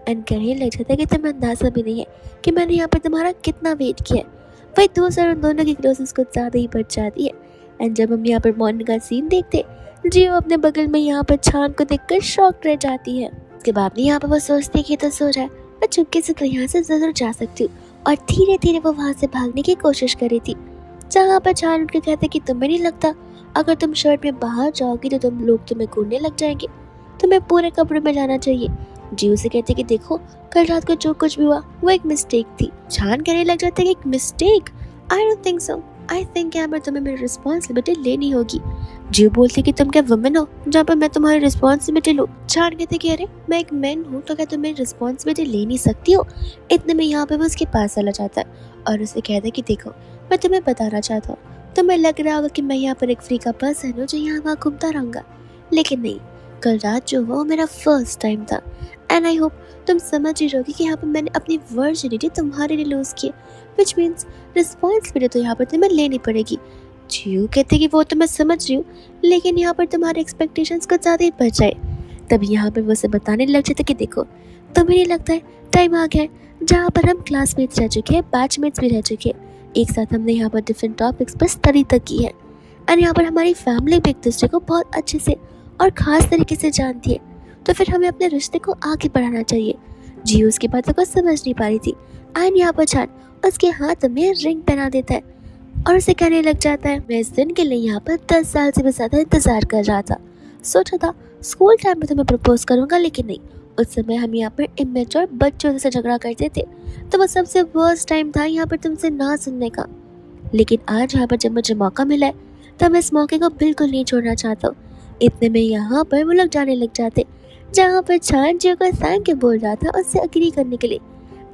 एंड कहने लग जाता है कि तुम्हें अंदाजा भी नहीं है कि मैंने यहाँ पर तुम्हारा कितना वेट किया है। वही दूसरे उन दोनों की क्लोजेस कुछ ज़्यादा ही बढ़ जाती है। एंड जब हम यहाँ पर मॉर्निंग का सीन देखते, जियो अपने बगल में यहाँ पर छान को देखकर शॉक रह जाती है। उसके बाद भी यहाँ पर वो सोचती है कि तो सो जाए, मैं चुपके से तो यहाँ से जरूर जा सकती हूँ। और धीरे धीरे वो वहाँ से भागने की कोशिश करी थी, जहाँ पर छान उठ के कहते कि तुम्हें नहीं लगता अगर तुम शर्ट में बाहर जाओगी तो तुम लोग तुम्हें घूरने लग जाएंगे, तुम्हें पूरे कपड़े में जाना चाहिए। जियो से कहते कि देखो, कल रात को जो कुछ भी हुआ वो एक मिस्टेक थी। छान कहने लग जाते कि एक mistake? I don't think so, I think यहाँ पर तुम्हें मेरी रिस्पॉन्सिबिलिटी लेनी होगी। जियो बोलती कि तुम क्या वुमेन हो जहाँ पर मैं तुम्हारी रिस्पॉन्सिबिलिटी लूँ? छान कहते कि अरे मैं एक मैन हूँ, तो क्या तुम मेरी रिस्पॉन्सिबिलिटी ले नहीं सकती हो? इतने में यहाँ पे वो उसके पास चला जाता है और उसे कहता है कि देखो, मैं तुम्हें बताना चाहता हूँ, तुम्हें लग रहा होगा कि मैं यहाँ पर एक फ्री का पर्सन हूँ जो यहाँ वहाँ घूमता रहूँगा, लेकिन नहीं, कल रात जो हुआ वो मेरा फर्स्ट टाइम था। एंड आई होप तुम समझ ही रहोगी कि यहाँ पर मैंने अपनी वर्जिनिटी तुम्हारे लिए लूज़ की, विच मीन्स रिस्पॉन्सिबिलिटी तो यहाँ पर तुम्हें लेनी पड़ेगी। जियो कहते कि वो तो मैं समझ रही हूँ, लेकिन यहाँ पर तुम्हारे एक्सपेक्टेशंस कुछ ज़्यादा ही बढ़ जाए। तभी यहाँ पर वो उसे बताने लग जाते कि देखो, तुम्हें नहीं लगता है टाइम आ गया है जहाँ पर हम क्लासमेट्स रह चुके हैं, बैचमेट्स भी रह चुके हैं, एक साथ हमने यहाँ पर डिफरेंट टॉपिक्स पर स्टडी तक की है, एंड यहाँ पर हमारी फैमिली भी एक दूसरे को बहुत अच्छे से और ख़ास तरीके से जानती है, तो फिर हमें अपने रिश्ते को आगे बढ़ाना चाहिए। जियो उसकी बातों को समझ नहीं पा रही थी, एंड यहाँ पर जान उसके हाथ में रिंग पहना देता है और उसे कहने लग जाता है, मैं इस दिन के लिए यहाँ पर 10 साल से भी ज़्यादा इंतज़ार कर रहा था। सोचा था स्कूल टाइम में तुम्हें प्रपोज करूँगा, लेकिन नहीं, उस समय हम यहाँ पर इमेच्योर बच्चों से झगड़ा करते थे, तो वो सबसे वर्स्ट टाइम था यहाँ पर तुमसे ना सुनने का। लेकिन आज यहाँ पर जब मुझे मौका मिला है, तो मैं इस मौके को बिल्कुल नहीं छोड़ना चाहता हूँ। इतने में यहाँ पर वो लोग जाने लग जाते, जहाँ पर चांद जियो को थैंक यू बोल रहा था उससे अग्री करने के लिए।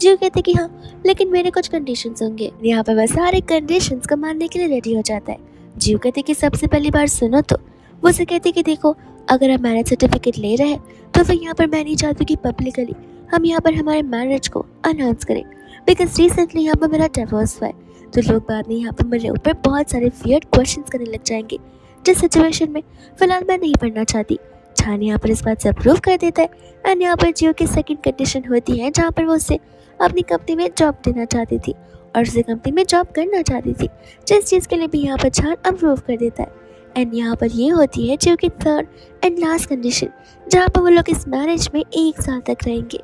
जियो कहते कि हाँ, लेकिन मेरे कुछ कंडीशंस होंगे। यहाँ पर वह सारे कंडीशंस को मानने के लिए रेडी हो जाता है। जियो कहते कि सबसे पहली बार सुनो तो। वो उसे कहते कि देखो, अगर हम मैरिज सर्टिफिकेट ले रहे हैं तो फिर यहाँ पर मैं नहीं चाहती कि पब्लिकली हम यहाँ पर हमारे मैरिज को अनाउंस करें, बिकॉज रिसेंटली यहाँ पर मेरा डिवोर्स हुआ है, तो लोग बाद में यहाँ पर मेरे ऊपर बहुत सारे वियर्ड क्वेश्चंस करने लग जाएंगे, जिस सिचुएशन में फिलहाल मैं नहीं पढ़ना चाहती। छान यहाँ पर इस बात से अप्रूव कर देता है, एंड यहाँ पर जियो की सेकंड कंडीशन होती है जहाँ पर वो उसे अपनी कंपनी में जॉब देना चाहती थी और उसे कंपनी में जॉब करना चाहती थी, जिस चीज़ के लिए भी यहाँ पर छान अप्रूव कर देता है। एंड यहाँ पर ये होती है जियो की थर्ड एंड लास्ट कंडीशन, जहाँ पर वो लोग इस मैरिज में 1 साल तक रहेंगे।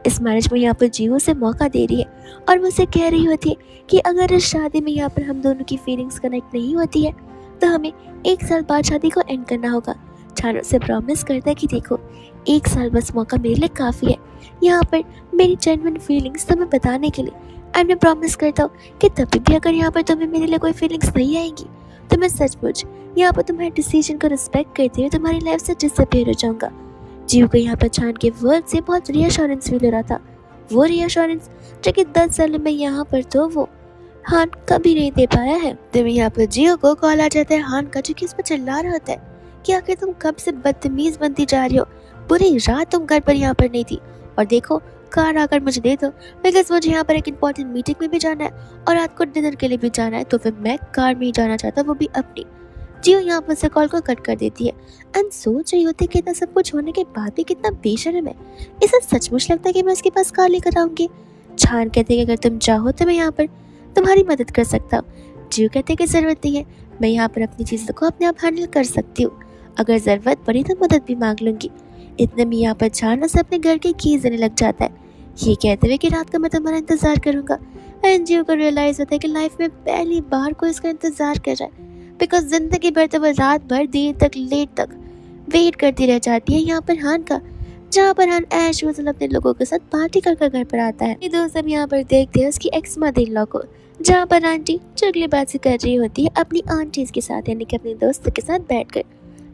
इस मैरिज में यहाँ पर जियो से मौका दे रही है और वो उसे कह रही होती है कि अगर इस शादी में यहाँ पर हम दोनों की फीलिंग्स कनेक्ट नहीं होती है तो हमें 1 साल बाद शादी को एंड करना होगा। छान से प्रॉमिस करता है कि देखो, 1 साल बस मौका मेरे लिए काफ़ी है यहाँ पर मेरी जेन्युइन फीलिंग्स तुम्हें बताने के लिए, एंड मैं प्रॉमिस करता हूँ कि तभी भी अगर यहाँ पर तुम्हें मेरे लिए कोई फीलिंग्स नहीं आएंगी तो मैं सचमुच यहाँ पर तुम्हारे डिसीजन को रिस्पेक्ट करते हुए तुम्हारी लाइफ से डिसअपीयर हो जाऊंगा। जियो को यहाँ पर छान के वर्ड से बहुत रीअश्योरेंस फील हो रहा था, वो रीअश्योरेंस जो कि 10 साल में यहाँ पर तो वो हान कभी नहीं दे पाया है। तभी यहाँ पर जियो को कॉल आ जाता है हान का, जो कि इस पर चिल्ला रहा होता है कि आखिर तुम कब से बदतमीज बनती जा रही हो, पूरी रात तुम घर पर यहाँ पर नहीं थी, और देखो कार आकर मुझे दे दो, बिकॉज मुझे यहाँ पर एक इंपॉर्टेंट मीटिंग में भी जाना है और रात को डिनर के लिए भी जाना है, तो फिर मैं कार में ही जाना चाहता, वो भी अपनी। जियो यहाँ पर से कॉल को कट कर देती है एंड सोच रही होती है कि इतना सब कुछ होने के बाद भी कितना बेशर्म है, इसे सचमुच लगता है कि मैं उसके पास कार लेकर आऊँगी। छान कहते हैं कि अगर तुम चाहो तो मैं यहाँ पर तुम्हारी मदद कर सकता हूँ। जियो कहते हैं कि ज़रूरत नहीं है, मैं यहाँ पर अपनी चीज़ों को अपने आप हैंडल कर सकती हूँ, अगर ज़रूरत पड़ी तो मदद भी मांग लूँगी। इतने में यहाँ पर छान उसे अपने घर की कीज़ देने लग जाता है, ये कहते हुए कि रात को मैं तुम्हारा इंतज़ार करूँगा। एंड जियो को रियलाइज़ होता है कि लाइफ में पहली बार कोई इसका इंतज़ार कर रहा है, बिकॉज ज़िंदगी भर तो वो रात भर देर तक लेट तक वेट करती रह जाती है यहाँ पर हान का, जहाँ पर हान एज यूजुअल अपने लोगों के साथ पार्टी कर घर पर आता है। ये दोस्त हम यहाँ पर देखते हैं उसकी एक्स मदर इन लॉ को, जहाँ पर आंटी चुगलीबाजी कर रही होती है अपनी आंटीज के साथ, यानी कि अपने दोस्तों के साथ बैठकर,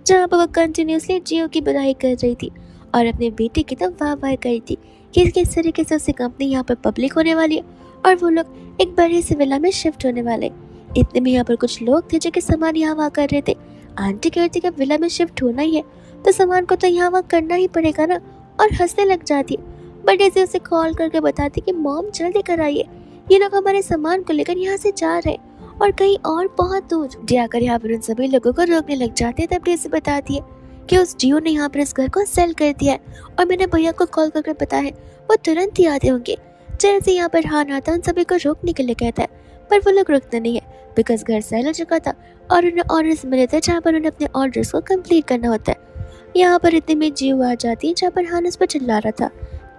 जहाँ पर वो कंटिन्यूसली जियो की बुराई कर रही थी और अपने बेटे की तो वाह कर रही थी कि किस तरीके से उसकी कंपनी यहाँ पर पब्लिक होने वाली है और वो लोग एक बड़े से विला में शिफ्ट होने वाले। इतने में यहाँ पर कुछ लोग थे जो कि सामान यहाँ वहाँ कर रहे थे। आंटी कहती कि विला में शिफ्ट होना ही है तो सामान को तो यहाँ वहाँ करना ही पड़ेगा ना, और हंसने लग जाती है। बट ऐसे उसे कॉल करके बताती कि मॉम जल्दी कराइए, ये लोग हमारे सामान को लेकर यहाँ से जा रहे हैं और कहीं और बहुत दूर। जाकर यहाँ पर उन सभी लोगों को रोकने लग जाते हैं। तब ऐसे बताती है कि उस जियो ने यहाँ पर इस घर को सेल कर दिया है और मैंने भैया को कॉल करके बताया है, वो तुरंत ही आते होंगे। जैसे यहाँ पर हान आता उन सभी को रोकने के लिए कहता है, पर वो लोग रुकते नहीं है बिकॉज घर सेल हो चुका था और उन्हें ऑर्डर्स मिले थे जहाँ पर उन्हें अपने ऑर्डर्स को कंप्लीट करना होता है। यहाँ पर इतने में जियो आ जाती है जहाँ पर हान उस पर चिल्ला रहा था।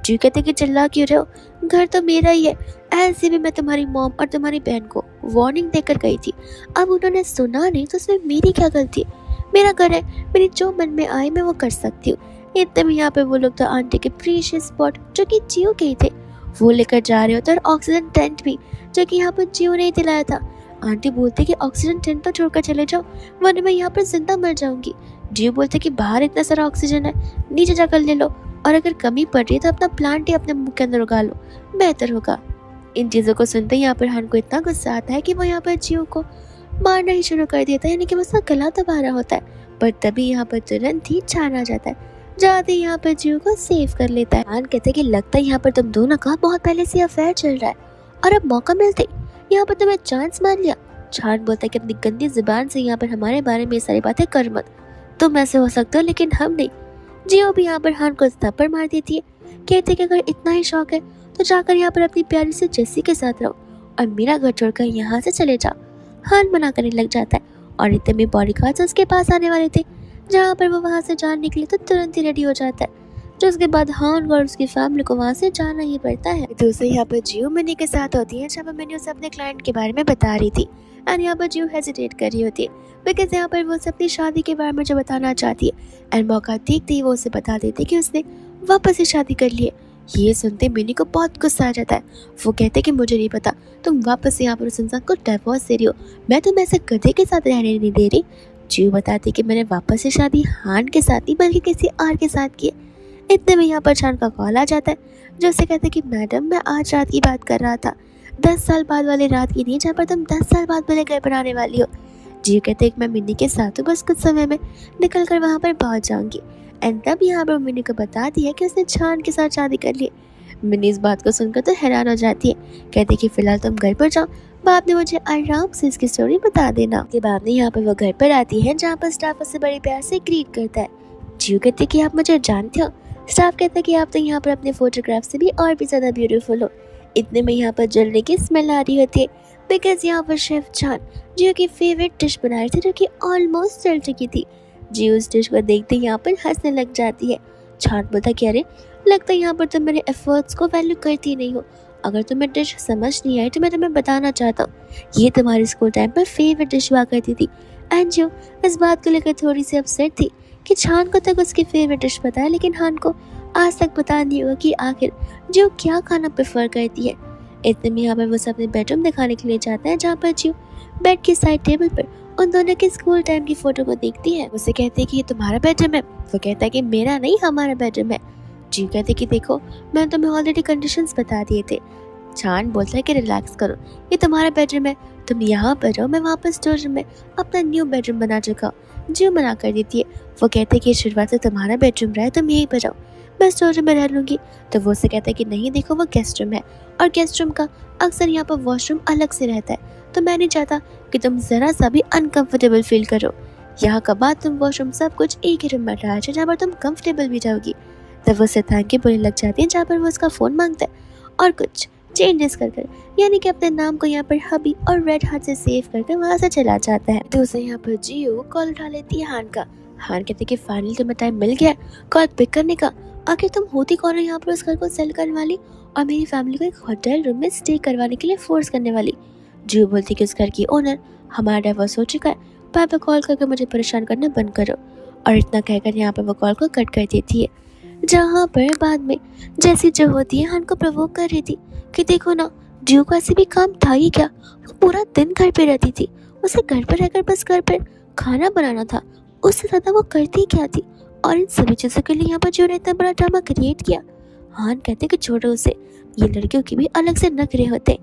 जियो कहते कि चिल्ला क्यों रहे हो, घर तो मेरा ही है, ऐसे भी मैं तुम्हारी मॉम और तुम्हारी बहन को वार्निंग देकर गई थी, अब उन्होंने सुना नहीं तो उसमें मेरी क्या गलती है, मेरा घर है, मेरी जो मन में आए मैं वो कर सकती हूँ। इतने में यहाँ पे वो लोग तो आंटी के प्रीशियस स्पॉट जो कि जियो के ही थे वो लेकर जा रहे होते और ऑक्सीजन टेंट भी जो कि यहाँ पर जियो ने ही दिलाया था। आंटी बोलते कि ऑक्सीजन टेंट तो छोड़कर चले जाओ वरना मैं यहाँ पर जिंदा मर जाऊंगी। जियो बोलते कि बाहर इतना सारा ऑक्सीजन है, नीचे जाकर ले लो, और अगर कमी पड़ रही है तो अपना प्लांट ही अपने मुंह के अंदर उगा लो, बेहतर होगा। इन चीज़ों को सुनते ही यहाँ पर हान को इतना गुस्सा आता है कि वो यहाँ पर जियो को मारना ही शुरू कर देता है, यानी कि वो उसका गला दबा रहा होता है। पर तभी यहाँ पर तुरंत ही छान आ जाता है, जाते ही यहाँ पर जीव को सेव कर लेता है। हान कहते हैं कि लगता है यहाँ पर तुम दोनों का बहुत पहले से अफेयर चल रहा है और अब मौका मिलते यहाँ पर तुम्हें चांस मान लिया। छान बोलता है कि अपनी गंदी जुबान से यहाँ पर हमारे बारे में ये सारी बातें कर मत, तुम ऐसे हो सकते हो लेकिन हम नहीं। जियो भी यहाँ पर हान को थप्पड़ मार देती है, कहते कि अगर इतना ही शौक है तो जाकर यहाँ पर अपनी प्यारी से जेसी के साथ रहो और मेरा घर छोड़कर यहाँ से चले जाओ। हान मना करने लग जाता है और इतने में बॉडीगार्ड्स उसके पास आने वाले थे। जहाँ पर वो वहाँ से जाने निकले तो तुरंत ही रेडी हो जाता है, जो उसके बाद हान और उसकी फैमिली को वहाँ से जाना ही पड़ता है। दूसरे यहाँ पर जियो मिनी के साथ होती है, जहाँ पर मैंने उसे अपने क्लाइंट के बारे में बता रही थी एंड यहाँ पर जियो हेजिटेट कर रही होती है बिकॉज यहाँ पर वो उसे अपनी शादी के बारे में जो बताना चाहती है एंड मौका देखते ही वो उसे बता देती कि उसने वापस से शादी कर ली है। ये सुनते मिनी को बहुत गुस्सा आ जाता है। वो कहते कि मुझे नहीं पता तुम वापस से यहाँ पर उस इंसान को डिवोर्स दे रही हो, मैं तुम्हें ऐसे गधे के साथ रहने नहीं दे रही। जियो बताती कि मैंने वापस से शादी हान के साथ नहीं बल्कि किसी और के साथ की है। इतने में यहाँ पर छान का कॉल आ जाता है, जो उसे कहते कि मैडम मैं आज रात की बात कर रहा था, 10 साल बाद वाली रात की नहीं, जहाँ पर तुम 10 साल बाद मेरे घर पर आने वाली हो। जियो कहते कि मैं मिनी के साथ हूँ, बस कुछ समय में निकल कर वहाँ पर पहुँच जाऊँगी। एंड तब यहाँ पर मिनी को बता दिया कि उसने छान के साथ शादी कर ली। मिनी इस बात को सुनकर तो हैरान हो जाती है, कहते कि फिलहाल तुम घर पर जाओ, बाद में मुझे आराम से इसकी स्टोरी बता देना। के बाद में यहाँ पर वो घर पर आती है, जहाँ पर स्टाफ उससे बड़े प्यार से ग्रीट करता है। जियो कहते कि आप मुझे जानते हो। स्टाफ कहता है कि आप तो यहाँ पर अपने फोटोग्राफ से भी और भी ज्यादा ब्यूटीफुल हो। इतने में यहाँ पर जलने की स्मेल आ रही होती है बिकॉज यहाँ पर शेफ छान जियो की फेवरेट डिश बना रही थी, जो कि ऑलमोस्ट जल चुकी थी। जियो उस डिश को देखते यहाँ पर हंसने लग जाती है। छान बोलता कि अरे लगता है यहाँ पर तुम मेरे एफर्ट्स को वैल्यू करती नहीं हो। अगर तुम्हें डिश समझ नहीं आई तो मैं तुम्हें बताना चाहता हूँ, ये तुम्हारी स्कूल टाइम पर फेवरेट डिश हुआ करती थी। एंड जियो इस बात को लेकर थोड़ी सी अपसेट थी कि छान को तक उसकी फेवरेट डिश पता है, लेकिन हान को आज तक पता नहीं होगा कि आखिर जियो क्या खाना प्रेफर करती है। इतने में यहाँ पर वो अपने बेडरूम दिखाने के लिए जाता है, जहाँ पर जियो बेड के साइड टेबल पर उन दोनों के स्कूल टाइम की फोटो को देखती है। उसे कहते हैं कि ये तुम्हारा बेडरूम है। वो कहता है कि मेरा नहीं, हमारा बेडरूम है। जियो कहते कि देखो मैंने तुम्हें ऑलरेडी कंडीशंस बता दिए थे। छान बोलता है कि रिलैक्स करो, ये तुम्हारा बेडरूम है, तुम यहाँ पर रहो, मैं वापस स्टोर रूम में अपना न्यू बेडरूम बना चुका हूँ। जियो मना कर देती है। वो कहते हैं कि शुरुआत से तुम्हारा बेडरूम रहा है, तुम यहीं पर रहो, मैं स्टोर रूम में रह लूँगी। तो वो उसे कहता है कि नहीं देखो वो गेस्ट रूम है और गेस्ट रूम का अक्सर यहाँ पर वॉशरूम अलग से रहता है, तो मैं नहीं चाहता कि तुम ज़रा सा भी अनकंफर्टेबल फील करो। यहाँ का बाथरूम वॉशरूम सब कुछ एक ही रूम में अटैच है, जहाँ पर तुम कंफर्टेबल भी जाओगी। तब वो उसे थैंक यू बोलने लग जाती है, जहाँ पर वो उसका फ़ोन मांगता है और कुछ चेंजेस कर कर, यानी कि अपने नाम को यहाँ पर हबी और रेड हार्ट से सेव करके वहाँ से चला जाता है। तो उसे यहाँ पर जियो कॉल उठा लेती है हान का। हान कहते कि फाइनली तुम्हें टाइम मिल गया कॉल पिक करने का। आखिर तुम होती कौन हो यहाँ पर उस घर को सेल करने वाली और मेरी फैमिली को एक होटल रूम में स्टे करवाने के लिए फोर्स करने वाली। जियो बोलती कि उस घर की ओनर हमारा डिवोर्स हो चुका है, पापा कॉल करके मुझे परेशान करना बंद करो। और इतना कहकर यहाँ पर वो कॉल को कट कर देती है। जहाँ पर बाद में जैसी जो होती है हान को प्रवोक कर रही थी कि देखो ना जियो को ऐसे भी काम था ही क्या, वो पूरा दिन घर पे रहती थी, उसे घर पर रहकर बस घर पर खाना बनाना था, उससे ज़्यादा वो करती क्या थी। और इन सभी चीज़ों के लिए यहाँ पर जियो ने इतना बड़ा ड्रामा क्रिएट किया। हान कहते कि छोड़ो उसे, ये लड़कियों की भी अलग से नखरे होते।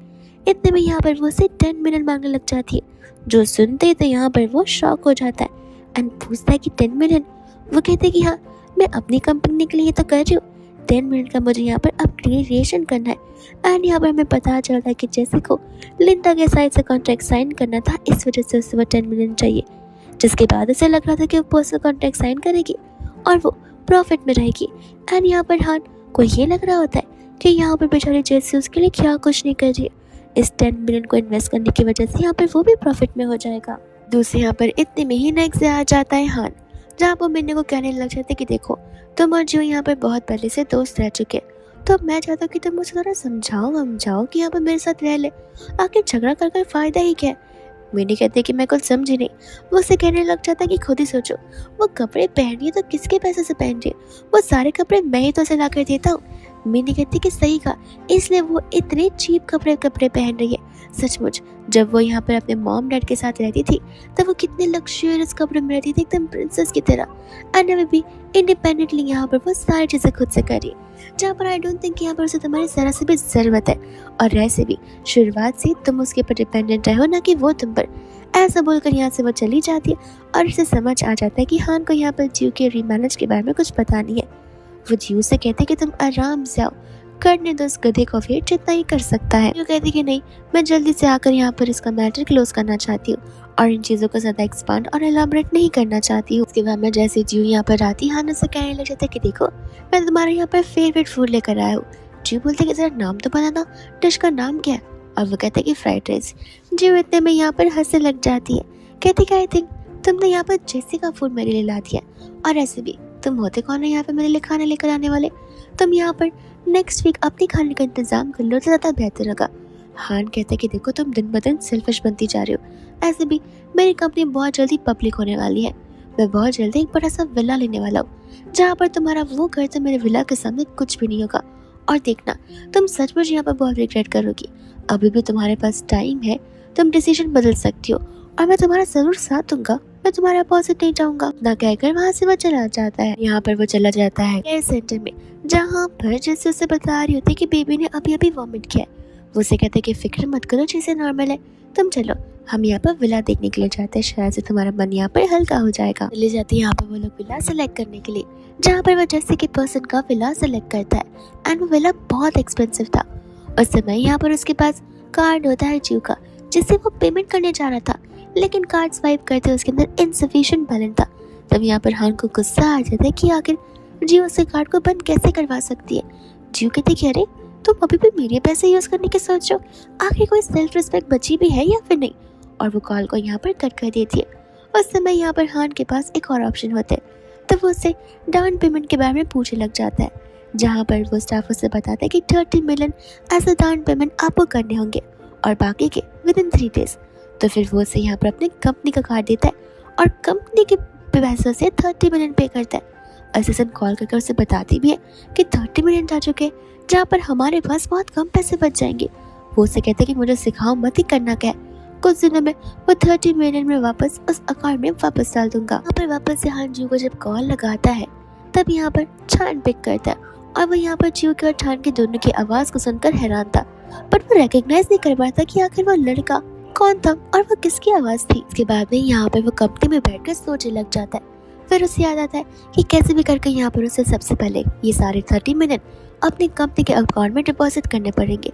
इतने में यहाँ पर वो उसे 10 मिलियन मांगने लग जाती है, जो सुनते तो यहाँ पर वो शॉक हो जाता है एंड पूछता है कि 10 मिलियन। वो कहते कि हाँ मैं अपनी कंपनी के लिए तो कर रही हूँ, 10 मिनट का मुझे यहाँ पर अपग्रेडेशन करना है। एंड यहाँ पर हमें पता चलता है कि जैसे को लिंडा के साइड से कॉन्ट्रैक्ट साइन करना था, इस वजह से उसे वो 10 मिलियन चाहिए। जिसके बाद उसे लग रहा था कि वो पर्सनल कॉन्ट्रैक्ट साइन करेगी और वो प्रॉफिट में रहेगी। एंड यहाँ पर हान को ये लग रहा होता है कि यहाँ पर बेचारी जैसे उसके लिए क्या कुछ नहीं कर रही है, इस 10 मिलियन को इन्वेस्ट करने की वजह से यहाँ पर वो भी प्रॉफिट में हो जाएगा। दूसरे यहाँ पर इतने में ही नेक्स्ट आ जाता है हान, जहाँ पर मिन्नी को कहने लग जाते कि देखो तुम और जियो यहाँ पर बहुत पहले से दोस्त रह चुके, तो अब मैं चाहता हूँ कि तुम मुझे थोड़ा समझाओ कि यहाँ पर मेरे साथ रह ले, आखिर झगड़ा कर कर फायदा ही क्या है। मिनी कहते कि मैं कुछ समझी नहीं। वो उसे कहने लग जाता कि खुद ही सोचो, वो कपड़े पहन रही है तो किसके पैसे से पहन रही है, वो सारे कपड़े मैं ही तो उसे ला कर देता हूँ। मिनी कहती कि सही कहा, इसलिए वो इतने चीप कपड़े पहन रही है। सचमुच जब वो यहाँ पर अपने मॉम डैड के साथ रहती थी तब वो कितने लग्जरियस कपड़े में रहती थी, एकदम प्रिंसेस की तरह। एंड अभी भी इंडिपेंडेंटली यहाँ पर वो सारी चीज़ें खुद से करी, जहाँ पर आई डोंट थिंक यहाँ पर उसे तुम्हारी ज़रा से भी ज़रूरत है। और वैसे भी शुरुआत से तुम उसके ऊपर डिपेंडेंट रहे हो, ना कि वो तुम पर। ऐसा बोलकर यहाँ से वो चली जाती है और उसे समझ आ जाता है कि हान को यहाँ पर जियो के रीमैनेज के बारे में कुछ पता नहीं है। वो जियो से कहते कि तुम आराम से आओ, करने दो इस गधे को वेट जितना ही कर सकता है। जियो कहती कि नहीं, मैं जल्दी से आकर यहाँ पर इसका मैटर क्लोज करना चाहती हूँ और इन चीज़ों को ज़्यादा एक्सपांड और एलाबरेट नहीं करना चाहती हूँ। उसके बाद में जैसे जियो यहाँ पर आती है, हान से कहने लग जाता है कि देखो मैं तुम्हारे यहाँ पर फेवरेट फूड लेकर आया हूँ। जियो बोलते कि जरा नाम तो बताना, डिश का नाम क्या है? और वो कहते कि फ्राइड राइस। जियो इतने में यहाँ पर हंसने लग जाती है, कहती कि आई थिंक तुमने यहाँ पर जेसी का फूड मेरे लिए ला दिया, और ऐसे भी तुम होते कौन है यहाँ पे मेरे लिए खाना लेकर आने वाले? तुम यहाँ पर नेक्स्ट वीक अपने खाने का इंतजाम कर लो तो ज़्यादा बेहतर होगा। हान कहते कि देखो तुम दिन ब दिन सेल्फिश बनती जा रही हो। ऐसे भी मेरी कंपनी बहुत जल्दी पब्लिक होने वाली है। मैं बहुत जल्दी एक बड़ा सा विला लेने वाला हूँ जहाँ पर तुम्हारा वो घर तो मेरे विला के सामने कुछ भी नहीं होगा। और देखना तुम सचमुच यहाँ पर बहुत रिग्रेट करोगी। अभी भी तुम्हारे पास टाइम है, तुम डिसीजन बदल सकती हो और मैं तुम्हारा जरूर साथ दूंगा, मैं तुम्हारे अपोजिट नहीं जाऊंगा। ना कहकर वहाँ से वो चला जाता है। यहाँ पर वो चला जाता है केयर सेंटर में, जहाँ पर जैसे उसे बता रही होती है कि बेबी ने अभी अभी वॉमिट किया है। वो उसे कहते हैं कि फिक्र मत करो, जैसे नॉर्मल है, तुम चलो हम यहाँ पर विला देखने के लिए जाते हैं, शायद से तुम्हारा मन यहाँ पर हल्का हो जाएगा। ले जाती है यहाँ पर वो लोग विला सेलेक्ट करने के लिए, जहाँ पर वो जैसे कि पर्सन का विला सेलेक्ट करता है एंड वो विला बहुत एक्सपेंसिव था। उस समय यहाँ पर उसके पास कार्ड होता है जियो का, जिससे वो पेमेंट करने जा रहा था, लेकिन कार्ड स्वाइप करते उसके अंदर इनसफिशिएंट बैलेंस था। तब यहाँ पर हान को गुस्सा आ जाता है कि आखिर जियो से कार्ड को बंद कैसे करवा सकती है। जियो कहती कि अरे तुम अभी भी मेरे पैसे यूज करने की सोच रहे हो, आखिर कोई सेल्फ रिस्पेक्ट बची भी है या फिर नहीं? और वो कॉल को यहाँ पर कट कर देती है। उस समय यहाँ पर हान के पास एक और ऑप्शन होता है, तो वो उससे डाउन पेमेंट के बारे में पूछने लग जाता है, जहाँ पर वो स्टाफ उसे बताता है कि 30 million as a down payment आपको करने होंगे और बाकी के विद इन 3 days। तो फिर वो उसे यहाँ पर अपनी कंपनी का कार्ड देता है और कंपनी के पैसों से 30 मिलियन पे करता है। असिस्टेंट कॉल करके उसे बताती भी है कि 30 मिलियन जा चुके हैं, जहाँ पर हमारे पास बहुत कम पैसे बच जाएंगे। वो उसे कहते कि मुझे सिखाओ मत ही करना क्या है, कुछ दिनों में वो 30 मिलियन में वापस उस अकाउंट में वापस डाल दूंगा। यहाँ पर वापस से हान जियो को जब कॉल लगाता है, तब यहाँ पर छान पिक करता है और वो यहाँ पर जियो के और छान के दोनों की आवाज़ को सुनकर हैरान था, बट वो रिकॉग्नाइज नहीं कर पाता कि आखिर वो लड़का कौन था और वो किसकी आवाज़ थी। इसके बाद में यहाँ पर वो कंपनी में बैठकर सोचने लग जाता है। फिर उसे याद आता है कि कैसे भी करके यहाँ पर उसे सबसे पहले ये सारे 30 मिलियन अपनी कंपनी के अकाउंट में डिपॉजिट करने पड़ेंगे,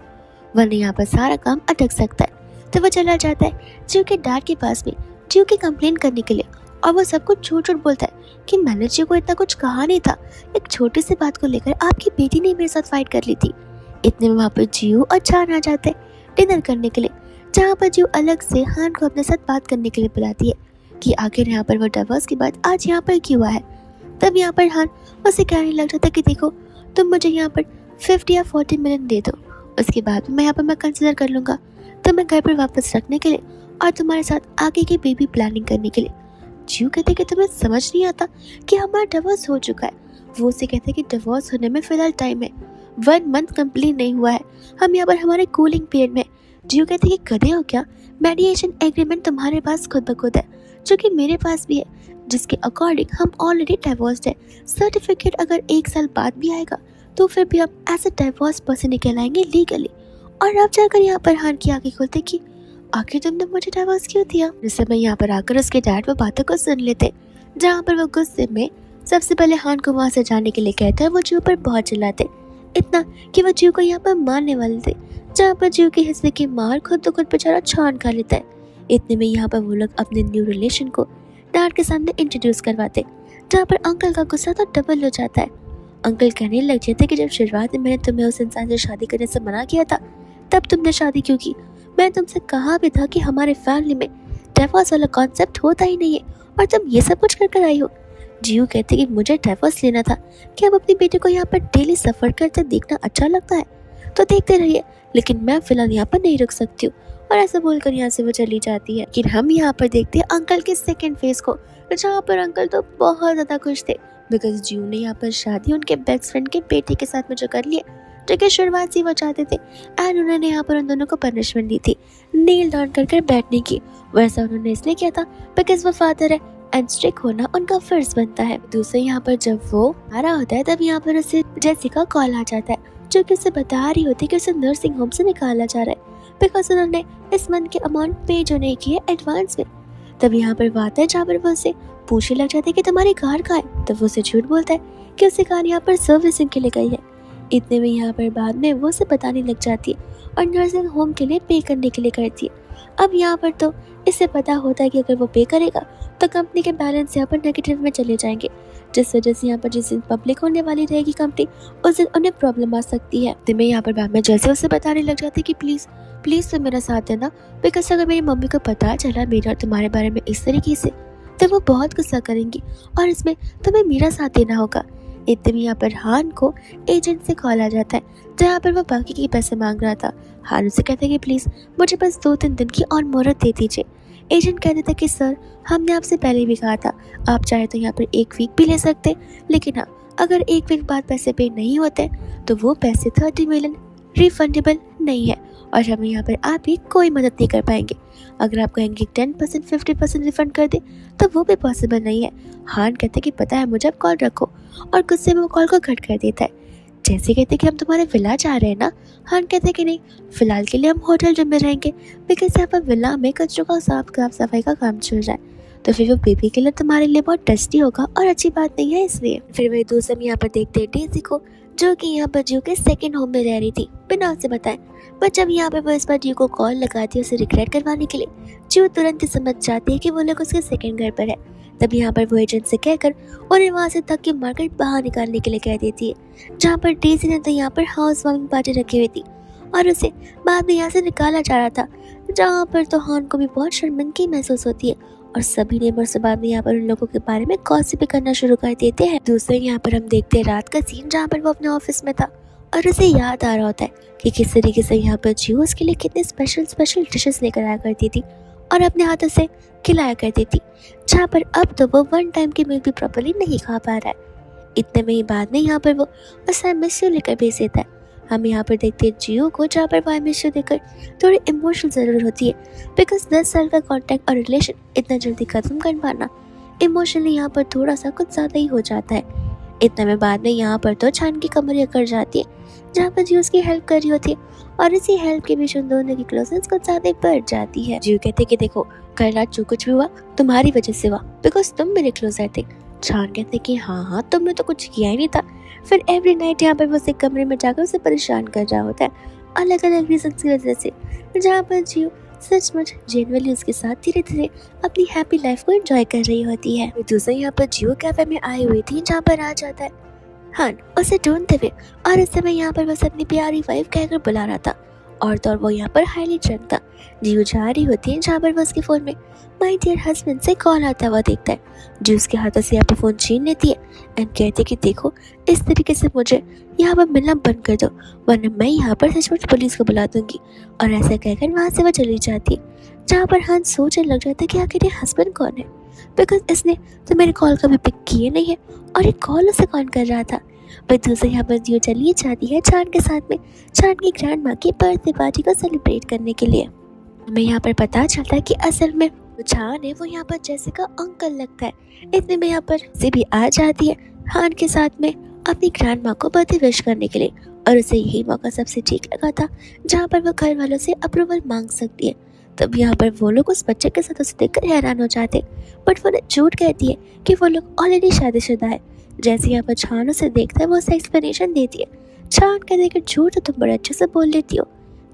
वरना यहाँ पर सारा काम अटक सकता है। तो वो चला जाता है जियो के डैड के पास में जियो की कंप्लेन करने के लिए, और वो सब कुछ झूठ झूठ बोलता है कि मैंने जियो को इतना कुछ कहा नहीं था, एक छोटी सी बात को लेकर आपकी बेटी ने मेरे साथ फाइट कर ली थी। इतने में वहाँ पर जियो और छान आ जाते हैं डिनर करने के लिए, जहाँ पर जियो अलग से हान को अपने साथ बात करने के लिए बुलाती है कि आखिर यहाँ पर वो डिवोर्स की बात आज यहाँ पर क्यों हुआ है। तब यहाँ पर हान उसे कहने लग जाता है कि देखो तुम मुझे यहाँ पर 50 या 40 मिलियन दे दो, उसके बाद मैं यहाँ पर मैं कंसिडर कर लूँगा तुम्हें घर पर वापस रखने के लिए और तुम्हारे साथ आगे की बेबी प्लानिंग करने के लिए। जियो कहते कि तुम्हें समझ नहीं आता कि हमारा डिवोर्स हो चुका है। वो उसे कहते कि डिवोर्स होने में फिलहाल टाइम है, 1 मंथ कंप्लीट नहीं हुआ है, हम यहाँ पर हमारे कूलिंग पीरियड में। जियो कहते कि गधे हो क्या, मेडिएशन एग्रीमेंट तुम्हारे पास खुद ब खुद है, जो कि मेरे पास भी है, जिसके अकॉर्डिंग हम ऑलरेडी डिवोर्स्ड है। सर्टिफिकेट अगर 1 साल बाद भी आएगा तो फिर भी हम एज अ डिवोर्स पर्सन निकल आएंगे लीगली। और अब जाकर यहाँ पर हान की आंखें खोलते कि आखिर तुमने मुझे डिवोर्स क्यों दिया। इस समय यहाँ पर आकर उसके डैड वो बातों को सुन लेते, जहाँ पर वो गुस्से में सबसे पहले हान को वहाँ से जाने के लिए कहता है। वो जियो पर बहुत चिल्लाते, इतना कि वो जियो को यहाँ पर मारने वाले थे, जहाँ पर जियो के हिस्से की मार खुद तो खुद बेचारा छान खा लेता है। इतने में यहाँ पर वो लोग अपने न्यू रिलेशन को डैड के सामने इंट्रोड्यूस करवाते, जहाँ पर अंकल का गुस्सा तो डबल हो जाता है। अंकल कहने लग जाते कि जब शुरुआत में मैंने तुम्हें उस इंसान से शादी करने से मना किया था, तब तुमने शादी क्यों की? मैंने तुमसे कहा भी था कि हमारे फैमिली में डिवोर्स वाला कॉन्सेप्ट होता ही नहीं है और तुम ये सब कुछ कर आई हो। जियो कहते कि मुझे डिवोर्स लेना था कि अब अपनी बेटी को यहाँ पर डेली सफ़र करते देखना अच्छा लगता है तो देखते रहिए, लेकिन मैं फिलहाल यहाँ पर नहीं रुक सकती हूँ। और ऐसा बोलकर यहाँ से वो चली जाती है। लेकिन हम यहाँ पर देखते हैं अंकल के सेकंड फेज को, जहाँ पर अंकल तो बहुत ज़्यादा खुश थे बिकॉज जियो ने यहाँ पर शादी उनके बेस्ट फ्रेंड के बेटे के साथ में जो कर लिए, जो कि शुरुआत से वो चाहते थे। एंड उन्होंने यहाँ पर उन दोनों को पनिशमेंट दी थी नील डाउन कर बैठने की। वैसा उन्होंने इसलिए किया था बिकॉज वो फादर है एंड स्ट्रिक्ट होना उनका फर्ज बनता है। दूसरे यहाँ पर जब वो आ रहा होता है तब यहाँ पर उसे जेसिका कॉल आ जाता है, जो कि उसे बता रही होती है कि उसे नर्सिंग होम से निकाला जा रहा है। बिकॉज उन्होंने इस मंथ के अमाउंट पे जो नहीं किए एडवांस में। तब यहाँ पर वो आता है जहाँ पर वो उससे पूछने लग जाते हैं कि तुम्हारी कार कहाँ है। तब वो उसे झूठ बोलता है कि उसकी कार यहाँ पर सर्विसिंग के लिए गई है। इतने में यहाँ पर बाद में वो उसे बताने लग जाती है और नर्सिंग होम के लिए पे करने के लिए करती है। अब यहाँ पर तो इससे पता होता है कि अगर वो पे करेगा तो कंपनी के बैलेंस यहाँ पर नेगेटिव में चले जाएंगे, जिस वजह से यहाँ पर जिस दिन पब्लिक होने वाली रहेगी कंपनी उस दिन उन्हें प्रॉब्लम आ सकती है। तो मैं यहाँ पर बाद में जैसे उसे बताने लग जाती है कि प्लीज़ प्लीज़ तुम मेरा साथ देना, बिकॉज अगर मेरी मम्मी को पता चला मेरा और तुम्हारे बारे में इस तरीके से तो वो बहुत गुस्सा करेंगी और इसमें तुम्हें मेरा साथ देना होगा। इतने में यहाँ पर हान को एजेंट से कॉल आ जाता है जहाँ पर वो बाकी के पैसे मांग रहा था। हान उसे कहता है कि प्लीज़ मुझे बस 2-3 दिन की और मोहलत दे दीजिए। एजेंट कह देता है कि सर हमने आपसे पहले भी कहा था आप चाहे तो यहाँ पर 1 वीक भी ले सकते, लेकिन हाँ अगर 1 वीक बाद पैसे पे नहीं होते तो वो पैसे 30 मिलियन रिफंडेबल नहीं है और हम यहाँ पर आपकी कोई मदद नहीं कर पाएंगे। अगर आप कहेंगे 10% 50% रिफंड कर दे तो वो भी पॉसिबल नहीं है। हान कहते कि पता है मुझे, आप कॉल रखो, और गुस्से में वो कॉल को कट कर देता है। जैसे कहते कि हम तुम्हारे विला जा रहे हैं ना, हान कहते कि नहीं फिलहाल के लिए हम होटल रूम में रहेंगे, बिकॉज यहाँ पर विला में कचरों का साफ सफाई का काम चल रहा है, तो फिर वो बेबी के लिए तुम्हारे लिए बहुत डस्टी होगा और अच्छी बात नहीं है इसलिए। फिर वही दूसरे में यहाँ पर देखते हैं डेजी को, जो कि यहाँ पर जियो के सेकंड होम में रह रही थी बिना उसे बताए। बट जब यहाँ पर वो इस बार जियो को कॉल लगाती है उसे रिग्रेट करवाने के लिए, जियो तुरंत ही समझ जाती है कि वो लोग उसके सेकंड घर पर है। तब यहाँ पर वो एजेंट से कहकर उन्हें वहाँ से तक की मार्केट बाहर निकालने के लिए कह देती है, जहाँ पर डेजी ने तो यहाँ पर हाउस वार्मिंग पार्टी रखी हुई थी और उसे बाद में यहाँ से निकाला जा रहा था, जहाँ पर तो हान को भी बहुत शर्मिंदगी महसूस होती है और सभी नेबर्स से बाद में यहाँ पर उन लोगों के बारे में गॉसिप करना शुरू कर देते हैं। दूसरे यहाँ पर हम देखते हैं रात का सीन, जहाँ पर वो अपने ऑफिस में था और उसे याद आ रहा होता है कि किस तरीके से यहाँ पर जियो उसके लिए कितने स्पेशल डिशेस लेकर आया करती थी और अपने हाथों से खिलाया करती थी, जहाँ पर अब तो वो 1 टाइम की मील भी प्रॉपर्ली नहीं खा पा रहा है। इतने में ही बाद में यहाँ पर वो उसे मिस यू लेकर भेज देता है। हम यहाँ पर देखते हैं जियो को, जहाँ पर वो मिस यू देकर थोड़ी इमोशनल ज़रूर होती है, बिकॉज 10 साल का कॉन्टैक्ट और रिलेशन इतना जल्दी ख़त्म कर पाना इमोशनली यहाँ पर थोड़ा सा कुछ ज़्यादा ही हो जाता है। इतने में बाद में यहाँ पर तो छान की कमर कर जाती है, जहाँ पर जियो उसकी हेल्प कर रही होती है और इसी हेल्प के बीच उन दोनों की क्लोजनेस कुछ ज़्यादा बढ़ जाती है। जियो कहते कि देखो कल रात जो कुछ भी हुआ तुम्हारी वजह से हुआ, बिकॉज तुम मेरे क्लोजर थे। छान कहते कि हाँ तुमने तो कुछ किया ही नहीं था। फिर एवरी नाइट यहाँ पर वो उसे कमरे में जाकर उसे परेशान कर रहा होता है अलग अलग रीजन की वजह से, जहाँ पर जियो सचमुच जेनुअली उसके साथ धीरे धीरे अपनी हैप्पी लाइफ को एंजॉय कर रही होती है। दूसरे यहाँ पर जियो कैफे में आई हुई थी, जहाँ पर आ जाता है हान उसे ढूंढते हुए और इस समय यहाँ पर बस अपनी प्यारी वाइफ कहकर बुला रहा था और तो और वो यहाँ पर हाईली ड्रंक था। जियो जा रही होती है, जहाँ पर वो उसके फ़ोन में माय डियर हस्बैंड से कॉल आता हुआ देखता है। जियो उसके हाथों से यहाँ पर फ़ोन छीन लेती है एंड कहते कि देखो इस तरीके से मुझे यहाँ पर मिलना बंद कर दो, वरना मैं यहाँ पर सचमुच पुलिस को बुला दूंगी। और ऐसा कहकर वहाँ से वो चली जाती है, जहाँ पर हान सोचने लग जाता है कि आखिर ये हस्बैंड कौन है, बिकॉज इसने तो मेरे कॉल कभी पिक किए नहीं है और ये कॉल उसे कौन कर रहा था। पर दूसरे यहाँ पर जियो चली जाती है छान के साथ में छान की ग्रैंड माँ की बर्थडे पार्टी को सेलिब्रेट करने के लिए। हमें यहाँ पर पता चलता है कि असल में जो छान है वो यहाँ पर जैसिका अंकल लगता है। इतने में यहाँ पर से भी आ जाती है हान के साथ में अपनी ग्रैंड माँ को बर्थडे विश करने के लिए और उसे यही मौका सबसे ठीक लगा था, जहाँ पर वो घर वालों से अप्रूवल मांग सकती है। तब यहाँ पर वो लोग उस बच्चे के साथ उसे देखकर हैरान हो जाते, बट वो झूठ कहती है कि वो लोग ऑलरेडी शादीशुदा है। जैसे यहाँ पर छान उसे देखता है वो उसे एक्सप्लेनेशन देती है। छान कह देकर झूठ तो तुम बड़े अच्छे से बोल लेती हो,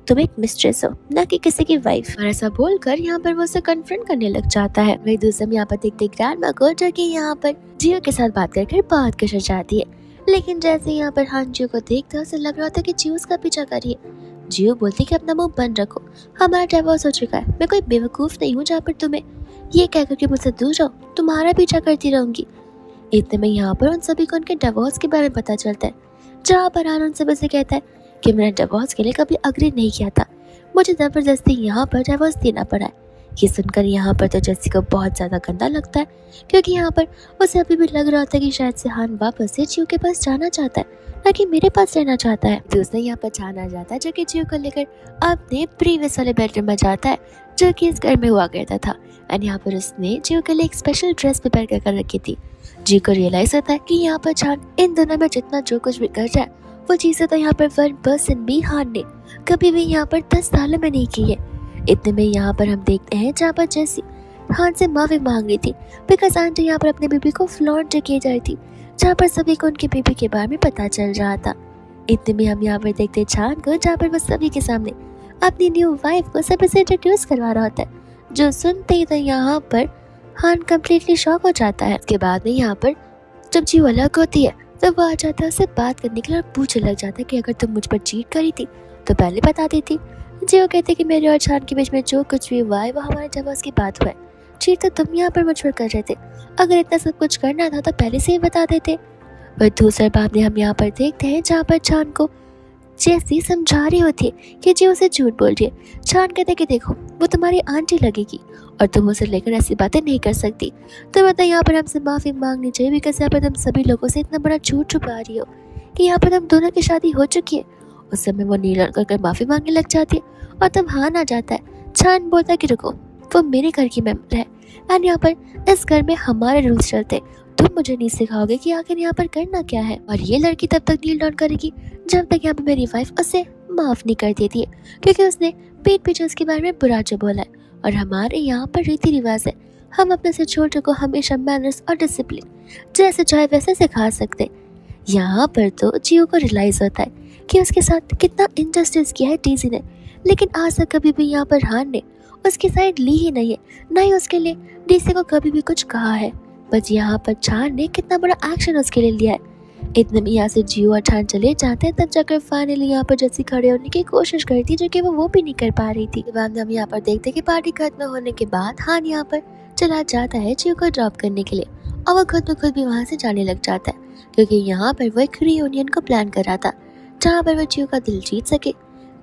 तुम एक मिस्ट्रेस हो न कि किसी की वाइफ। और ऐसा बोलकर यहाँ पर वो उसे कन्फ्रंट करने लग जाता है। वही दूसरे में यहाँ पर देखते ग्रैंडमा को, जो कि यहाँ पर जियो के साथ बात कर बहुत खुश हो जाती है। लेकिन जैसे यहाँ पर हान जियो को देखता है उसे लग रहा था कि जियो उसका पीछा कर रही है। जियो बोलती कि अपना मुंह बंद रखो, हमारा डिवोर्स हो चुका है, मैं कोई बेवकूफ़ नहीं हूँ जहाँ पर तुम्हें ये कहकर कि मुझसे दूर जाओ तुम्हारा पीछा करती रहूंगी। इतने में यहाँ पर उन सभी को उनके डिवोर्स के बारे में पता चलता है, जहाँ पर हान उन सभी से कहता है कि मैंने डिवोर्स के लिए कभी अग्री नहीं किया था, मुझे ज़बरदस्ती यहाँ पर डिवोर्स देना पड़ा है। ये सुनकर यहाँ पर तो जस्सी को बहुत ज़्यादा गंदा लगता है, क्योंकि यहाँ पर उसे अभी भी लग रहा होता है कि शायद से हान वापस से जियो के पास जाना चाहता है, ना कि मेरे पास रहना चाहता है। दूसरे यहाँ पर छान आ जाता है, जो कि जियो को लेकर अपने प्रीवियस वाले बेडरूम में जाता है, जो कि इस घर में हुआ करता था। एंड यहाँ पर उसने जियो के लिए एक स्पेशल ड्रेस प्रिपेयर कर रखी थी। जियो को रियलाइज होता है कि यहाँ पर छान इन दोनों में जितना जो कुछ भी कर जाए वो चीज़ें तो यहाँ पर 1% भी हान ने कभी भी यहाँ पर 10 सालों में नहीं की है। इतने में यहाँ पर हम देखते हैं जहाँ पर जैसी हान से माफ़ी मांग रही थी बिकॉज आंटी यहाँ पर अपने बेबी को फ्लॉन्ट किए जा रही थी, जहाँ पर सभी को उनके बेबी के बारे में पता चल रहा था। इतने में हम यहाँ पर देखते हैं छान को जहाँ पर वो सभी के सामने अपनी न्यू वाइफ को सभी से इंट्रोड्यूस करवा रहा होता है, जो सुनते ही तो यहाँ पर हान कम्प्लीटली शॉक हो जाता है। उसके बाद में यहाँ पर जब जीव अलग होती है तो वो आ जाता है उससे बात करने के लिए और पूछने लग जाता है कि अगर तुम मुझ पर चीट करी थी तो पहले बता देती। जियो कहते कि मेरे और छान के बीच में जो कुछ भी हुआ है वो हमारे डिवोर्स की बात हुआ है, चीट तो तुम यहाँ पर मुझ पर कर रहे थे, अगर इतना सब कुछ करना था तो पहले से ही बता देते। पर दूसरे बात में हम यहाँ पर देखते हैं जहाँ पर छान को जैसी समझा रही होती है कि जी उसे झूठ बोल रही है। छान कहते कि देखो वो तुम्हारी आंटी लगेगी और तुम उसे लेकर ऐसी बातें नहीं कर सकती, तो मतलब यहाँ पर हमसे माफ़ी मांगनी चाहिए बिकॉज यहाँ पर तुम सभी लोगों से इतना बड़ा झूठ छुपा रही हो कि यहाँ पर हम दोनों की शादी हो चुकी है। उस समय वो नीलड़ कर माफ़ी मांगने लग जाती है और तब हान आ जाता है। छान बोलता है कि रुको वो मेरे घर की मेम्बर है एंड यहाँ पर इस घर में हमारे रूल्स चलते, तुम मुझे नहीं सिखाओगे कि आखिर यहाँ पर करना क्या है। और ये लड़की तब तक नील डाउन करेगी जब तक यहाँ पर मेरी वाइफ उसे माफ़ नहीं कर देती है, क्योंकि उसने पीठ पीछे उसके बारे में बुरा जो बोला है। और हमारे यहाँ पर रीति रिवाज है, हम अपने से छोटे को हमेशा मैनर्स और डिसिप्लिन जैसे चाहे वैसे सिखा सकते। यहाँ पर तो जियो को रियलाइज होता है कि उसके साथ कितना इनजस्टिस किया है डीजी ने, लेकिन आज तक कभी भी यहाँ पर हान ने उसकी साइड ली ही नहीं है, ना ही उसके लिए डीसी को कभी भी कुछ कहा है। बस यहाँ पर छान ने कितना बड़ा एक्शन उसके लिए लिया है। इतने में यहाँ से जियो और छान चले जाते हैं, तब जाकर फाइनली यहाँ पर जैसी खड़े होने की कोशिश करती जो कि वो भी नहीं कर पा रही थी। बाद में हम यहाँ पर देखते हैं कि पार्टी खत्म होने के बाद हान यहाँ पर चला जाता है जियो को ड्रॉप करने के लिए और वो खुद ब खुद भी वहाँ से जाने लग जाता है, क्योंकि यहाँ पर वो एक रीयूनियन को प्लान कर रहा था जहाँ पर वो जियो का दिल जीत सके।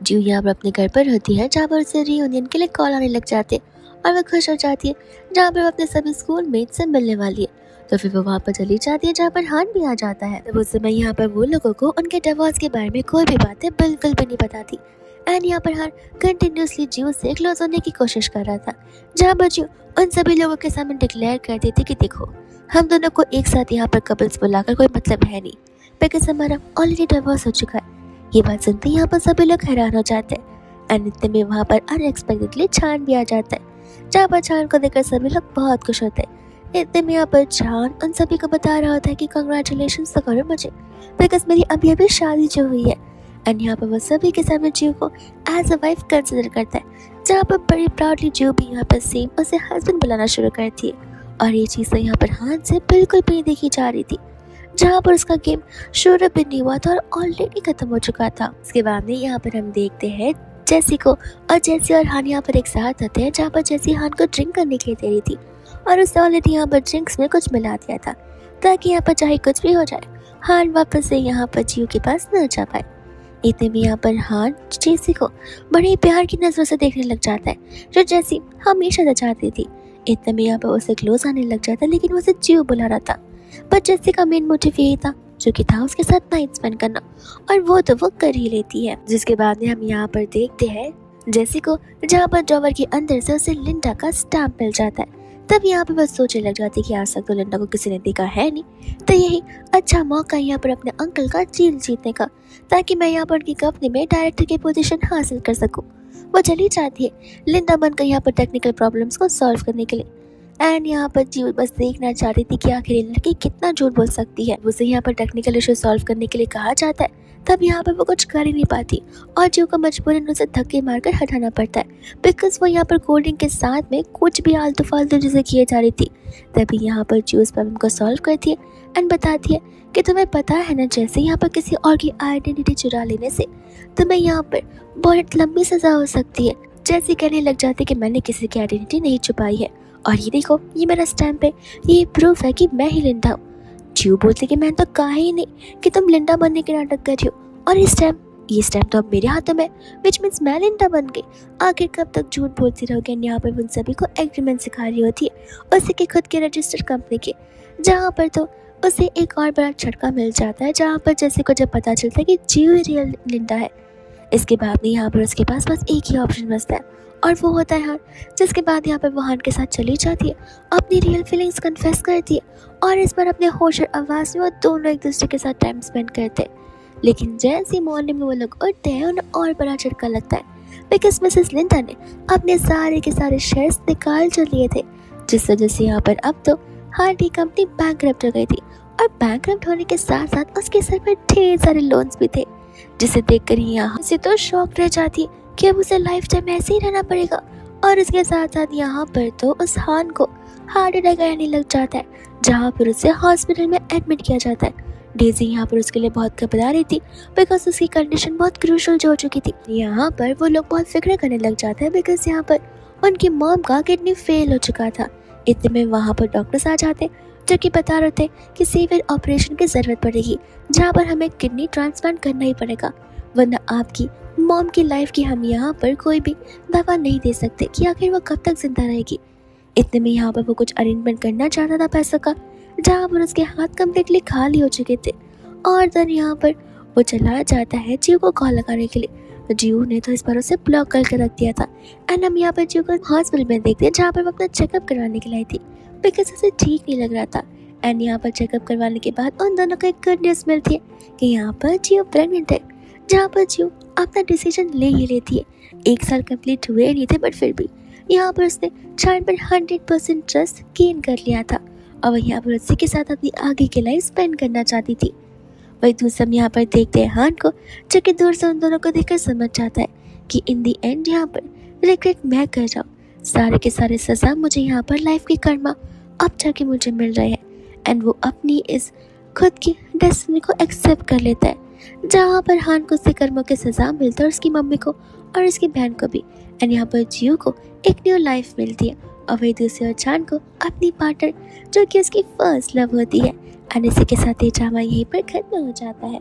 जियो यहाँ पर अपने घर पर होती है जहाँ पर उसे रीयूनियन के लिए कॉल आने लग जाते हैं और वह खुश हो जाती है जहाँ पर वो अपने सभी स्कूल मेट से मिलने वाली है। तो फिर वो वहाँ पर चली जाती है जहाँ पर हान भी आ जाता है। तो उस समय यहाँ पर वो लोगों को उनके डिवोर्स के बारे में कोई भी बातें बिल्कुल भी नहीं बताती एंड यहाँ पर हान कंटिन्यूसली जियो से क्लोज होने की कोशिश कर रहा था, जहाँ पर जियो उन सभी लोगों के सामने डिक्लेयर कर देती कि देखो हम दोनों को एक साथ यहाँ पर कपल्स बुलाकर कोई मतलब है नहीं, बिकॉज हमारा ऑलरेडी डिवोर्स हो चुका है। ये बात सुनते ही यहाँ पर सभी लोग हैरान हो जाते हैं एंड इतने में वहाँ पर अनएक्सपेक्टेडली छान भी आ जाता है, जहाँ पर छान को देखकर सभी लोग बहुत खुश होते हैं। इतने में यहाँ पर छान उन सभी को बता रहा होता है कि कंग्रेचुलेशंस तो करो मुझे बिकॉज मेरी अभी अभी शादी जो हुई है। एंड यहाँ पर वो सभी के सामने जियो को एज अ वाइफ कंसिडर करता है, जहाँ पर बड़ी प्राउडली जियो भी यहाँ पर सेम उसे हस्बैंड बुलाना शुरू करती है। और ये चीज़ तो यहाँ पर हान से बिल्कुल भी नहीं देखी जा रही थी, जहाँ पर उसका गेम शुरू भी नहीं हुआ था और ऑलरेडी खत्म हो चुका था। उसके बाद में यहाँ पर हम देखते हैं जैसी को, और जैसी और हान यहाँ पर एक साथ आते हैं, जहाँ पर जैसी हान को ड्रिंक करने के लिए दे रही थी और उसने ऑलरेडी यहाँ पर ड्रिंक्स में कुछ मिला दिया था ताकि यहाँ पर चाहे कुछ भी हो जाए हान वापस से यहाँ पर जियो के पास न जा पाए। इतने में यहाँ पर हान जैसी को बड़े प्यार की नजरों से देखने लग जाता है, जो जैसी हमेशा से चाहती थी। इतने में यहाँ पर उसे क्लोज आने लग जाता है, लेकिन वो उसे जियो बुला रहा था। पर जैसी का मेन मोटिव यही था जो कि था उसके साथ नाइट स्पेंड करना, और वो तो वो कर ही लेती है। जिसके बाद में हम यहाँ पर देखते हैं जैसी को, जहाँ पर ड्रॉवर के अंदर से उसे लिंडा का स्टैम्प मिल जाता है। तब यहाँ पे बस सोचने लग जाती कि आज तक तो लिंडा को किसी ने देखा है नहीं, तो यही अच्छा मौका यहाँ पर अपने अंकल का जील जीतने का, ताकि मैं यहाँ पर उनकी कंपनी में डायरेक्टर की पोजीशन हासिल कर सकूं। वो चली जाती है लिंडा बनकर यहाँ पर टेक्निकल प्रॉब्लम्स को सॉल्व करने के लिए। एंड यहाँ पर जीव बस देखना चाहती थी कि आखिर ये लड़की कितना झूठ बोल सकती है। उसे यहाँ पर टेक्निकल इशू सॉल्व करने के लिए कहा जाता है, तब यहाँ पर वो कुछ कर ही नहीं पाती और जीव को मजबूरन उसे धक्के मारकर हटाना पड़ता है, बिकॉज वो यहाँ पर कोल्ड ड्रिंक के साथ में कुछ भी आलतू फालतू चीज़ें किए जा रही थी। तभी यहाँ पर जीव उस प्रॉब्लम को सॉल्व करती है एंड बताती है कि तुम्हें पता है ना, जैसे यहाँ पर किसी और की आइडेंटिटी चुरा लेने से तुम्हें यहाँ पर बहुत लंबी सजा हो सकती है। जैसे कहने लग जाती कि मैंने किसी की आइडेंटिटी नहीं छुपाई है, और ये देखो ये मेरा स्टैम्प है, ये प्रूफ है कि मैं ही लिंडा हूँ। जियो बोलती कि मैंने तो कहा ही नहीं कि तुम लिंडा बनने के नाटक कर रही हो, और ये स्टैम्प तो अब मेरे हाथों में, विच मीन्स मैं लिंडा बन गई। आखिर कब तक झूठ बोलती रहोगे। यहाँ पर उन सभी को एग्रीमेंट सिखा रही होती है उसी के खुद के रजिस्टर्ड कंपनी के, जहाँ पर तो उसे एक और बड़ा झटका मिल जाता है, जहाँ पर जैसे को जब पता चलता है कि जियो ही रियल लिंडा है। इसके बाद में यहाँ पर उसके पास बस एक ही ऑप्शन बचता है और वो होता है हान, जिसके बाद यहाँ पर वो हान के साथ चली जाती है, अपनी रियल फीलिंग्स कन्फेस करती है और इस बार अपने होश और आवाज़ में वो दोनों एक दूसरे के साथ टाइम स्पेंड करते हैं। लेकिन जैसे मॉर्निंग में वो लोग उठते हैं उन्हें और बड़ा झटका लगता है बिकॉज मिसेस लिंडा ने अपने सारे के सारे शेयर्स निकाल जो लिए थे, जिस वजह से यहाँ पर अब तो हार्डी कंपनी बैंकरप्ट हो गई थी और बैंकरप्ट होने के साथ साथ उसके सर पर ढेर सारे लोन्स भी थे, जिसे देखकर ही यहाँ से तो शॉक रह जाती कि अब उसे लाइफ टाइम ऐसे ही रहना पड़ेगा। और इसके साथ साथ यहाँ पर तो उस हान को हार्ट अटैक आने लग जाता है, जहाँ पर उसे हॉस्पिटल में एडमिट किया जाता है। डेजी यहाँ पर उसके लिए बहुत घबरा रही थी बिकॉज उसकी कंडीशन बहुत क्रूशल हो चुकी थी। यहाँ पर वो लोग बहुत फिक्र करने लग जाते हैं बिकॉज यहाँ पर उनकी मॉम का किडनी फेल हो चुका था। इतने में वहाँ पर डॉक्टर्स आ जाते जो कि बता रहे थे कि सीवियर ऑपरेशन की ज़रूरत पड़ेगी, जहाँ पर हमें किडनी ट्रांसप्लांट करना ही पड़ेगा, वरना आपकी मॉम की लाइफ की हम यहाँ पर कोई भी दवा नहीं दे सकते कि आखिर वो कब तक जिंदा रहेगी। इतने में यहाँ पर वो कुछ अरेंजमेंट करना चाहता था पैसों का, जहाँ पर उसके हाथ कम्प्लीटली खाली हो चुके थे। और देन यहाँ पर वो चला जाता है जियो को कॉल लगाने के लिए। जियो ने तो इस बार उसे ब्लॉक करके रख दिया था। एंड हम यहाँ पर जियो को हॉस्पिटल में देखते हैं जहाँ पर वो अपना चेकअप करवाने के लिए आई थी बिकॉज उसे ठीक नहीं लग रहा था। एंड यहाँ पर चेकअप करवाने के बाद उन दोनों को एक गुड न्यूज़ मिलती है कि यहाँ पर जियो प्रेग्नेंट है, जहाँ पर जियो अपना डिसीजन ले ही लेती है। 1 साल कंप्लीट हुए नहीं थे बट फिर भी यहाँ पर उसने चाइल्ड पर 100% ट्रस्ट गेन कर लिया था और वह यहाँ पर उसी के साथ अपनी आगे की लाइफ स्पेंड करना चाहती थी। वही दूसरा हम यहाँ पर देखते हैं हान को, जो कि दूर से उन दोनों को देखकर समझ जाता है कि इन दी एंड यहाँ पर रिग्रेट मैं कर रहा हूँ, सारे के सारे सज़ा मुझे यहाँ पर लाइफ की कर्मा अब जाके मुझे मिल रहे हैं। एंड वो अपनी इस खुद की डेस्टिनी को एक्सेप्ट कर लेता है, जहाँ पर हान को उसके कर्मों की सज़ा मिलता है और उसकी मम्मी को और उसकी बहन को भी। एंड यहाँ पर जियो को एक न्यू लाइफ मिलती है और वही दूसरी ओर चान को अपनी पार्टनर जो कि उसकी फर्स्ट लव होती है। एंड इसी के साथ ये ड्रामा यहीं पर खत्म हो जाता है।